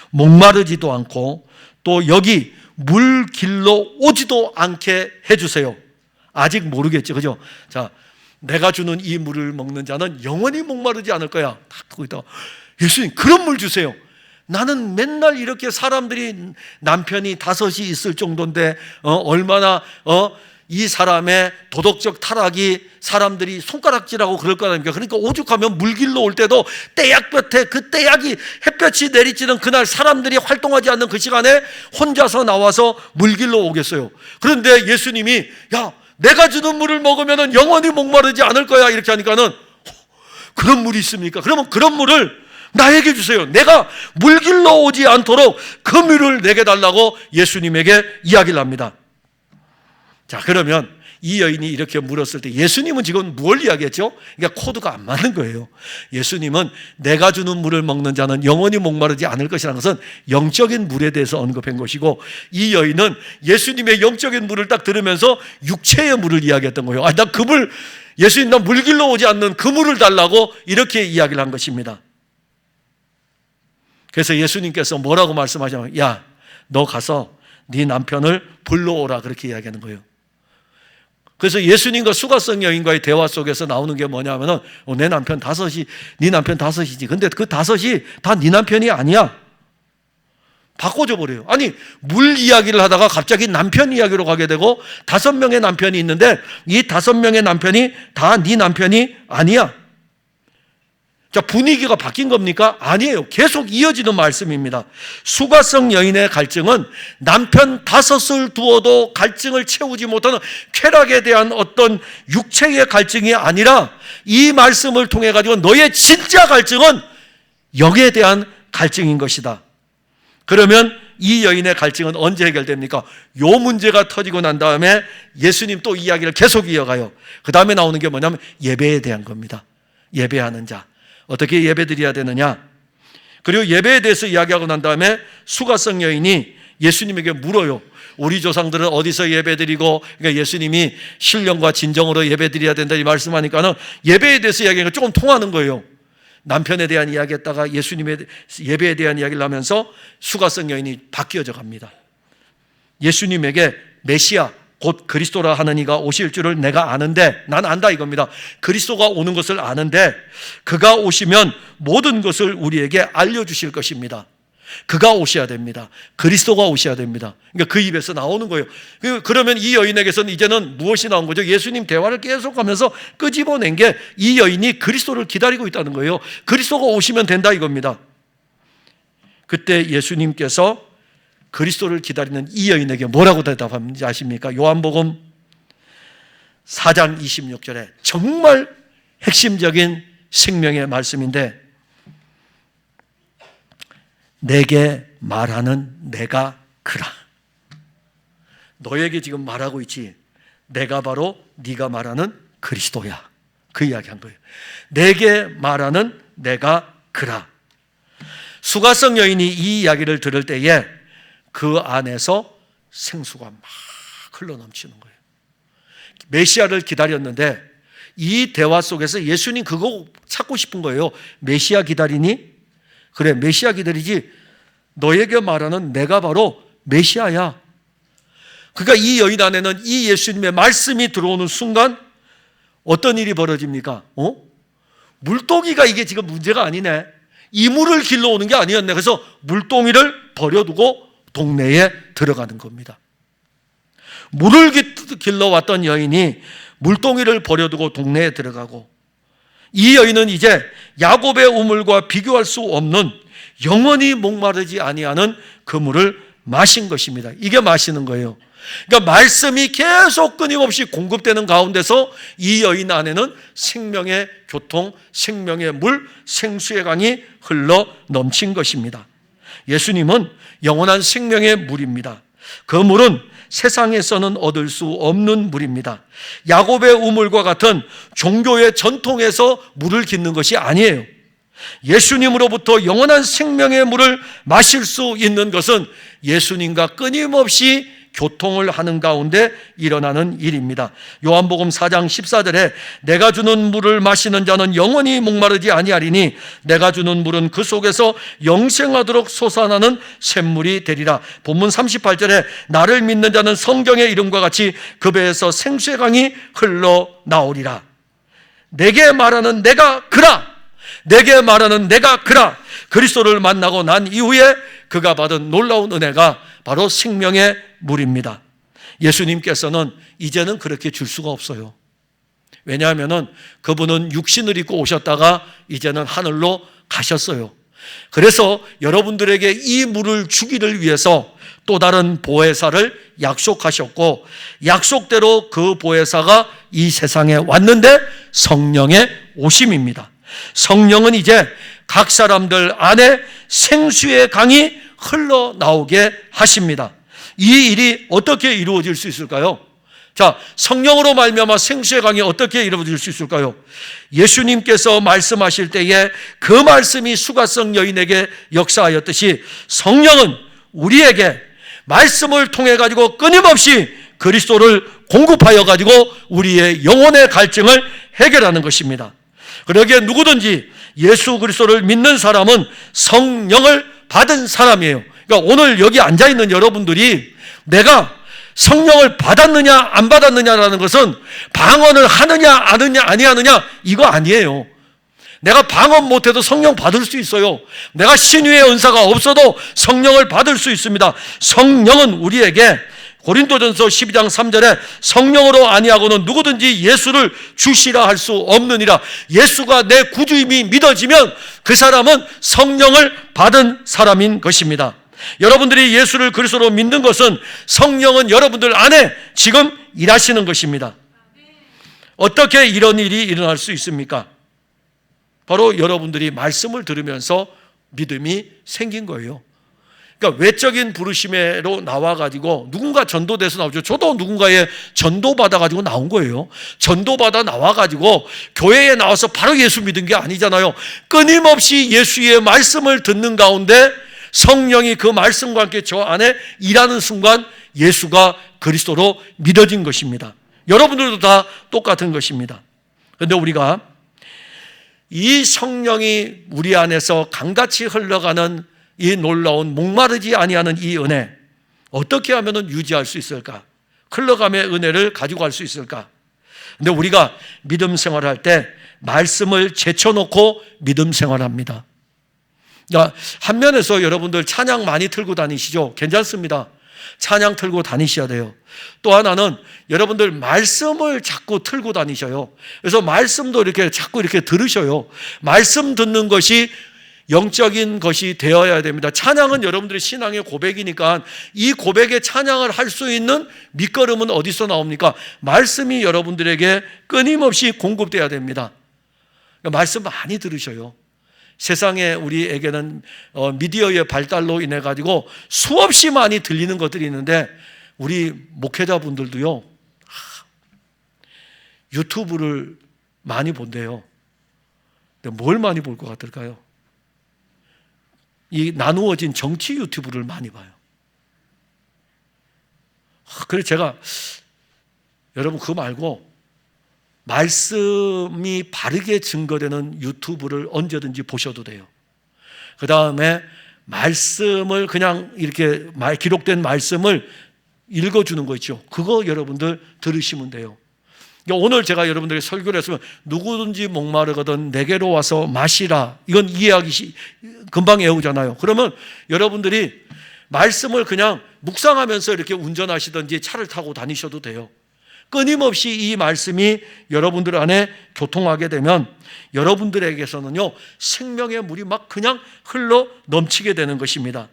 목마르지도 않고 또 여기 물 길러 오지도 않게 해주세요. 아직 모르겠죠, 그죠? 자, 내가 주는 이 물을 먹는 자는 영원히 목마르지 않을 거야. 딱 그거 있다가 예수님 그런 물 주세요. 나는 맨날 이렇게 사람들이 남편이 5이 있을 정도인데 얼마나 이 사람의 도덕적 타락이 사람들이 손가락질하고 그럴 거 아닙니까? 그러니까 오죽하면 물 길러 올 때도 떼약볕에 그 떼약이 햇볕이 내리쬐는 그날 사람들이 활동하지 않는 그 시간에 혼자서 나와서 물 길러 오겠어요. 그런데 예수님이 야, 내가 주는 물을 먹으면 영원히 목마르지 않을 거야 이렇게 하니까는 그런 물이 있습니까? 그러면 그런 물을 나에게 주세요. 내가 물 길러 오지 않도록 그 물을 내게 달라고 예수님에게 이야기를 합니다. 자, 그러면 이 여인이 이렇게 물었을 때 예수님은 지금 뭘 이야기했죠? 그러니까 코드가 안 맞는 거예요. 예수님은 내가 주는 물을 먹는 자는 영원히 목마르지 않을 것이라는 것은 영적인 물에 대해서 언급한 것이고, 이 여인은 예수님의 영적인 물을 딱 들으면서 육체의 물을 이야기했던 거예요. 나 그 물 예수님 나 물 길러 오지 않는 그 물을 달라고 이렇게 이야기를 한 것입니다. 그래서 예수님께서 뭐라고 말씀하시냐면 야, 너 가서 네 남편을 불러오라 그렇게 이야기하는 거예요. 그래서 예수님과 수가성 여인과의 대화 속에서 나오는 게 뭐냐면은 내 남편 다섯이 네 남편 다섯이지. 근데 그 다섯이 다 네 남편이 아니야. 바꿔줘 버려요. 아니 물 이야기를 하다가 갑자기 남편 이야기로 가게 되고 5명의 남편이 있는데 이 5명의 남편이 다 네 남편이 아니야. 자, 분위기가 바뀐 겁니까? 아니에요. 계속 이어지는 말씀입니다. 수가성 여인의 갈증은 남편 5을 두어도 갈증을 채우지 못하는 쾌락에 대한 어떤 육체의 갈증이 아니라 이 말씀을 통해 가지고 너의 진짜 갈증은 영에 대한 갈증인 것이다. 그러면 이 여인의 갈증은 언제 해결됩니까? 요 문제가 터지고 난 다음에 예수님 또 이야기를 계속 이어가요. 그 다음에 나오는 게 뭐냐면 예배에 대한 겁니다. 예배하는 자. 어떻게 예배드려야 되느냐? 그리고 예배에 대해서 이야기하고 난 다음에 수가성 여인이 예수님에게 물어요. 우리 조상들은 어디서 예배드리고, 그러니까 예수님이 신령과 진정으로 예배드려야 된다 이 말씀하니까는 예배에 대해서 이야기가 조금 통하는 거예요. 남편에 대한 이야기했다가 예수님의 예배에 대한 이야기를 하면서 수가성 여인이 바뀌어져 갑니다. 예수님에게 메시아 곧 그리스도라 하는 이가 오실 줄을 내가 아는데, 난 안다 이겁니다. 그리스도가 오는 것을 아는데 그가 오시면 모든 것을 우리에게 알려주실 것입니다. 그가 오셔야 됩니다. 그리스도가 오셔야 됩니다. 그러니까 그 입에서 나오는 거예요. 그러면 이 여인에게서는 이제는 무엇이 나온 거죠? 예수님 대화를 계속하면서 끄집어낸 게 이 여인이 그리스도를 기다리고 있다는 거예요. 그리스도가 오시면 된다 이겁니다. 그때 예수님께서 그리스도를 기다리는 이 여인에게 뭐라고 대답하는지 아십니까? 요한복음 4장 26절에 정말 핵심적인 생명의 말씀인데, 내게 말하는 내가 그라. 너에게 지금 말하고 있지. 내가 바로 네가 말하는 그리스도야. 그 이야기한 거예요. 내게 말하는 내가 그라. 수가성 여인이 이 이야기를 들을 때에 그 안에서 생수가 막 흘러넘치는 거예요. 메시아를 기다렸는데 이 대화 속에서 예수님 그거 찾고 싶은 거예요. 메시아 기다리니? 그래, 메시아 기다리지. 너에게 말하는 내가 바로 메시아야. 그러니까 이 여인 안에는 이 예수님의 말씀이 들어오는 순간 어떤 일이 벌어집니까? 물동이가 이게 지금 문제가 아니네. 이 물을 길러오는 게 아니었네. 그래서 물동이를 버려두고 동네에 들어가는 겁니다. 물을 길러왔던 여인이 물동이를 버려두고 동네에 들어가고, 이 여인은 이제 야곱의 우물과 비교할 수 없는 영원히 목마르지 아니하는 그 물을 마신 것입니다. 이게 마시는 거예요. 그러니까 말씀이 계속 끊임없이 공급되는 가운데서 이 여인 안에는 생명의 교통, 생명의 물, 생수의 강이 흘러 넘친 것입니다. 예수님은 영원한 생명의 물입니다. 그 물은 세상에서는 얻을 수 없는 물입니다. 야곱의 우물과 같은 종교의 전통에서 물을 깃는 것이 아니에요. 예수님으로부터 영원한 생명의 물을 마실 수 있는 것은 예수님과 끊임없이 교통을 하는 가운데 일어나는 일입니다. 요한복음 4장 14절에 내가 주는 물을 마시는 자는 영원히 목마르지 아니하리니 내가 주는 물은 그 속에서 영생하도록 솟아나는 샘물이 되리라. 본문 38절에 나를 믿는 자는 성경의 이름과 같이 그 배에서 생수의 강이 흘러나오리라. 내게 말하는 내가 그라. 내게 말하는 내가 그라. 그리스도를 만나고 난 이후에 그가 받은 놀라운 은혜가 바로 생명의 물입니다. 예수님께서는 이제는 그렇게 줄 수가 없어요. 왜냐하면 그분은 육신을 입고 오셨다가 이제는 하늘로 가셨어요. 그래서 여러분들에게 이 물을 주기를 위해서 또 다른 보혜사를 약속하셨고, 약속대로 그 보혜사가 이 세상에 왔는데 성령의 오심입니다. 성령은 이제 각 사람들 안에 생수의 강이 흘러나오게 하십니다. 이 일이 어떻게 이루어질 수 있을까요? 자, 성령으로 말미암아 생수의 강이 어떻게 이루어질 수 있을까요? 예수님께서 말씀하실 때에 그 말씀이 수가성 여인에게 역사하였듯이 성령은 우리에게 말씀을 통해 가지고 끊임없이 그리스도를 공급하여 가지고 우리의 영혼의 갈증을 해결하는 것입니다. 그러기에 누구든지 예수 그리스도를 믿는 사람은 성령을 받은 사람이에요. 그러니까 오늘 여기 앉아있는 여러분들이 내가 성령을 받았느냐 안 받았느냐라는 것은 방언을 하느냐 아니하느냐 이거 아니에요. 내가 방언 못해도 성령 받을 수 있어요. 내가 신유의 은사가 없어도 성령을 받을 수 있습니다. 성령은 우리에게 고린도전서 12장 3절에 성령으로 아니하고는 누구든지 예수를 주시라 할 수 없느니라. 예수가 내 구주임이 믿어지면 그 사람은 성령을 받은 사람인 것입니다. 여러분들이 예수를 그리스도로 믿는 것은 성령은 여러분들 안에 지금 일하시는 것입니다. 어떻게 이런 일이 일어날 수 있습니까? 바로 여러분들이 말씀을 들으면서 믿음이 생긴 거예요. 그러니까 외적인 부르심으로 나와가지고 누군가 전도돼서 나오죠. 저도 누군가의 전도받아가지고 나온 거예요. 전도받아 나와가지고 교회에 나와서 바로 예수 믿은 게 아니잖아요. 끊임없이 예수의 말씀을 듣는 가운데 성령이 그 말씀과 함께 저 안에 일하는 순간 예수가 그리스도로 믿어진 것입니다. 여러분들도 다 똑같은 것입니다. 그런데 우리가 이 성령이 우리 안에서 강같이 흘러가는 이 놀라운 목마르지 아니하는 이 은혜 어떻게 하면 유지할 수 있을까? 흘러감의 은혜를 가지고 갈 수 있을까? 그런데 우리가 믿음 생활할 때 말씀을 제쳐놓고 믿음 생활합니다. 한 면에서 여러분들 찬양 많이 틀고 다니시죠? 괜찮습니다. 찬양 틀고 다니셔야 돼요. 또 하나는 여러분들 말씀을 자꾸 틀고 다니셔요. 그래서 말씀도 이렇게 자꾸 이렇게 들으셔요. 말씀 듣는 것이 영적인 것이 되어야 됩니다. 찬양은 여러분들의 신앙의 고백이니까 이 고백에 찬양을 할 수 있는 밑거름은 어디서 나옵니까? 말씀이 여러분들에게 끊임없이 공급돼야 됩니다. 그러니까 말씀 많이 들으셔요. 세상에 우리에게는 미디어의 발달로 인해 가지고 수없이 많이 들리는 것들이 있는데 우리 목회자분들도요 유튜브를 많이 본대요. 근데 뭘 많이 볼 것 같을까요? 이 나누어진 정치 유튜브를 많이 봐요. 그래서 제가 여러분 그거 말고 말씀이 바르게 증거되는 유튜브를 언제든지 보셔도 돼요. 그 다음에 말씀을 그냥 이렇게 기록된 말씀을 읽어주는 거 있죠. 그거 여러분들 들으시면 돼요. 오늘 제가 여러분들에게 설교를 했으면 누구든지 목마르거든 내게로 와서 마시라. 이건 이해하기 금방 외우잖아요. 그러면 여러분들이 말씀을 그냥 묵상하면서 이렇게 운전하시든지 차를 타고 다니셔도 돼요. 끊임없이 이 말씀이 여러분들 안에 교통하게 되면 여러분들에게서는요 생명의 물이 막 그냥 흘러 넘치게 되는 것입니다.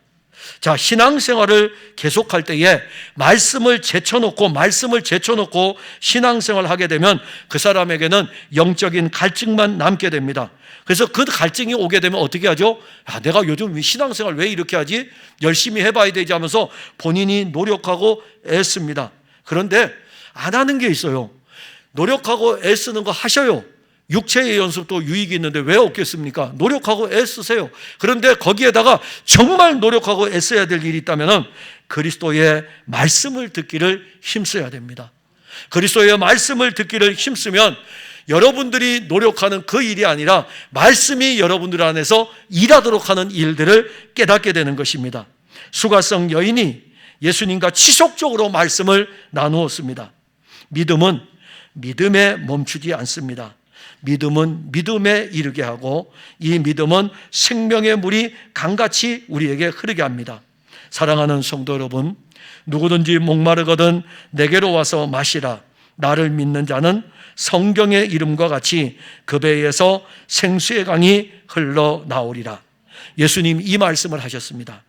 자, 신앙생활을 계속할 때에 말씀을 제쳐놓고 신앙생활을 하게 되면 그 사람에게는 영적인 갈증만 남게 됩니다. 그래서 그 갈증이 오게 되면 어떻게 하죠? 내가 요즘 신앙생활 왜 이렇게 하지? 열심히 해봐야 되지 하면서 본인이 노력하고 애씁니다. 그런데 안 하는 게 있어요. 노력하고 애쓰는 거 하셔요. 육체의 연습도 유익이 있는데 왜 없겠습니까? 노력하고 애쓰세요. 그런데 거기에다가 정말 노력하고 애써야 될 일이 있다면 그리스도의 말씀을 듣기를 힘써야 됩니다. 그리스도의 말씀을 듣기를 힘쓰면 여러분들이 노력하는 그 일이 아니라 말씀이 여러분들 안에서 일하도록 하는 일들을 깨닫게 되는 것입니다. 수가성 여인이 예수님과 지속적으로 말씀을 나누었습니다. 믿음은 믿음에 멈추지 않습니다. 믿음은 믿음에 이르게 하고 이 믿음은 생명의 물이 강같이 우리에게 흐르게 합니다. 사랑하는 성도 여러분, 누구든지 목마르거든 내게로 와서 마시라. 나를 믿는 자는 성경의 이름과 같이 그 배에서 생수의 강이 흘러나오리라. 예수님 이 말씀을 하셨습니다.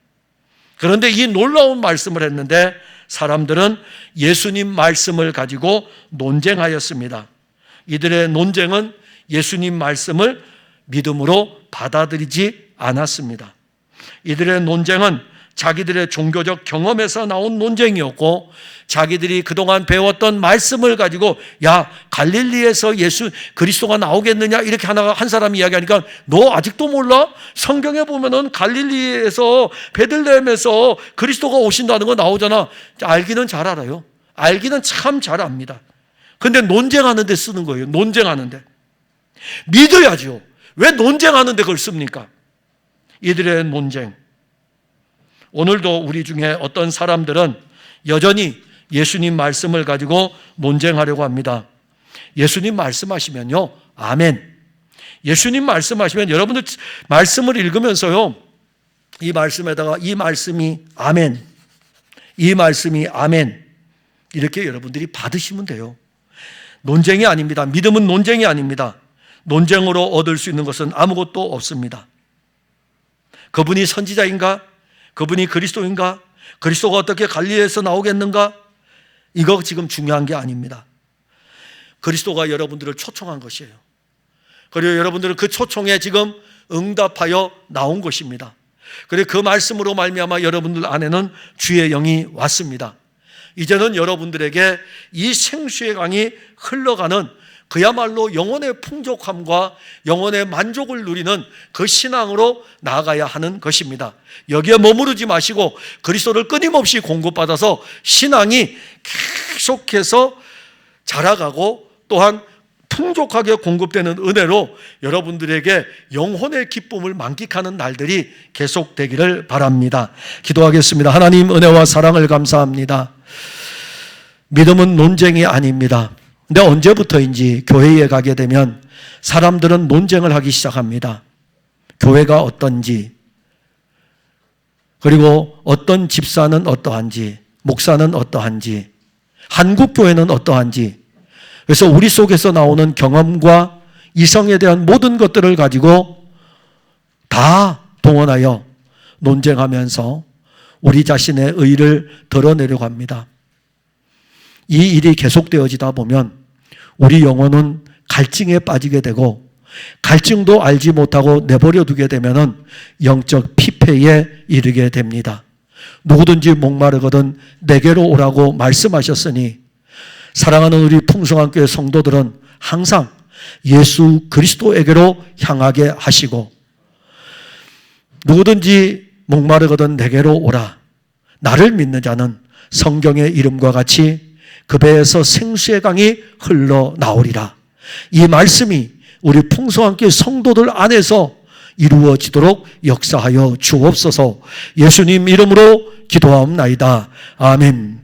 그런데 이 놀라운 말씀을 했는데 사람들은 예수님 말씀을 가지고 논쟁하였습니다. 이들의 논쟁은 예수님 말씀을 믿음으로 받아들이지 않았습니다. 이들의 논쟁은 자기들의 종교적 경험에서 나온 논쟁이었고 자기들이 그동안 배웠던 말씀을 가지고 야 갈릴리에서 예수 그리스도가 나오겠느냐 이렇게 한 사람이 이야기하니까 너 아직도 몰라? 성경에 보면은 갈릴리에서 베들레헴에서 그리스도가 오신다는 거 나오잖아. 알기는 잘 알아요. 알기는 참 잘 압니다. 근데 논쟁하는 데 쓰는 거예요. 논쟁하는데. 믿어야죠. 왜 논쟁하는 데 그걸 씁니까? 이들의 논쟁. 오늘도 우리 중에 어떤 사람들은 여전히 예수님 말씀을 가지고 논쟁하려고 합니다. 예수님 말씀하시면요, 아멘. 예수님 말씀하시면 여러분들 말씀을 읽으면서요, 이 말씀에다가 이 말씀이 아멘, 이 말씀이 아멘, 이렇게 여러분들이 받으시면 돼요. 논쟁이 아닙니다. 믿음은 논쟁이 아닙니다. 논쟁으로 얻을 수 있는 것은 아무것도 없습니다. 그분이 선지자인가? 그분이 그리스도인가? 그리스도가 어떻게 갈릴리에서 나오겠는가? 이거 지금 중요한 게 아닙니다. 그리스도가 여러분들을 초청한 것이에요. 그리고 여러분들은 그 초청에 지금 응답하여 나온 것입니다. 그리고 그 말씀으로 말미암아 여러분들 안에는 주의 영이 왔습니다. 이제는 여러분들에게 이 생수의 강이 흘러가는 그야말로 영혼의 풍족함과 영혼의 만족을 누리는 그 신앙으로 나아가야 하는 것입니다. 여기에 머무르지 마시고 그리스도를 끊임없이 공급받아서 신앙이 계속해서 자라가고 또한 풍족하게 공급되는 은혜로 여러분들에게 영혼의 기쁨을 만끽하는 날들이 계속되기를 바랍니다. 기도하겠습니다. 하나님 은혜와 사랑을 감사합니다. 믿음은 논쟁이 아닙니다. 근데 언제부터인지 교회에 가게 되면 사람들은 논쟁을 하기 시작합니다. 교회가 어떤지, 그리고 어떤 집사는 어떠한지, 목사는 어떠한지, 한국교회는 어떠한지. 그래서 우리 속에서 나오는 경험과 이성에 대한 모든 것들을 가지고 다 동원하여 논쟁하면서 우리 자신의 의의를 드러내려고 합니다. 이 일이 계속되어지다 보면 우리 영혼은 갈증에 빠지게 되고 갈증도 알지 못하고 내버려 두게 되면 영적 피폐에 이르게 됩니다. 누구든지 목마르거든 내게로 오라고 말씀하셨으니 사랑하는 우리 풍성한 교회 성도들은 항상 예수 그리스도에게로 향하게 하시고 누구든지 목마르거든 내게로 오라. 나를 믿는 자는 성경의 이름과 같이 그 배에서 생수의 강이 흘러나오리라. 이 말씀이 우리 풍성한 교회 성도들 안에서 이루어지도록 역사하여 주옵소서. 예수님 이름으로 기도하옵나이다. 아멘.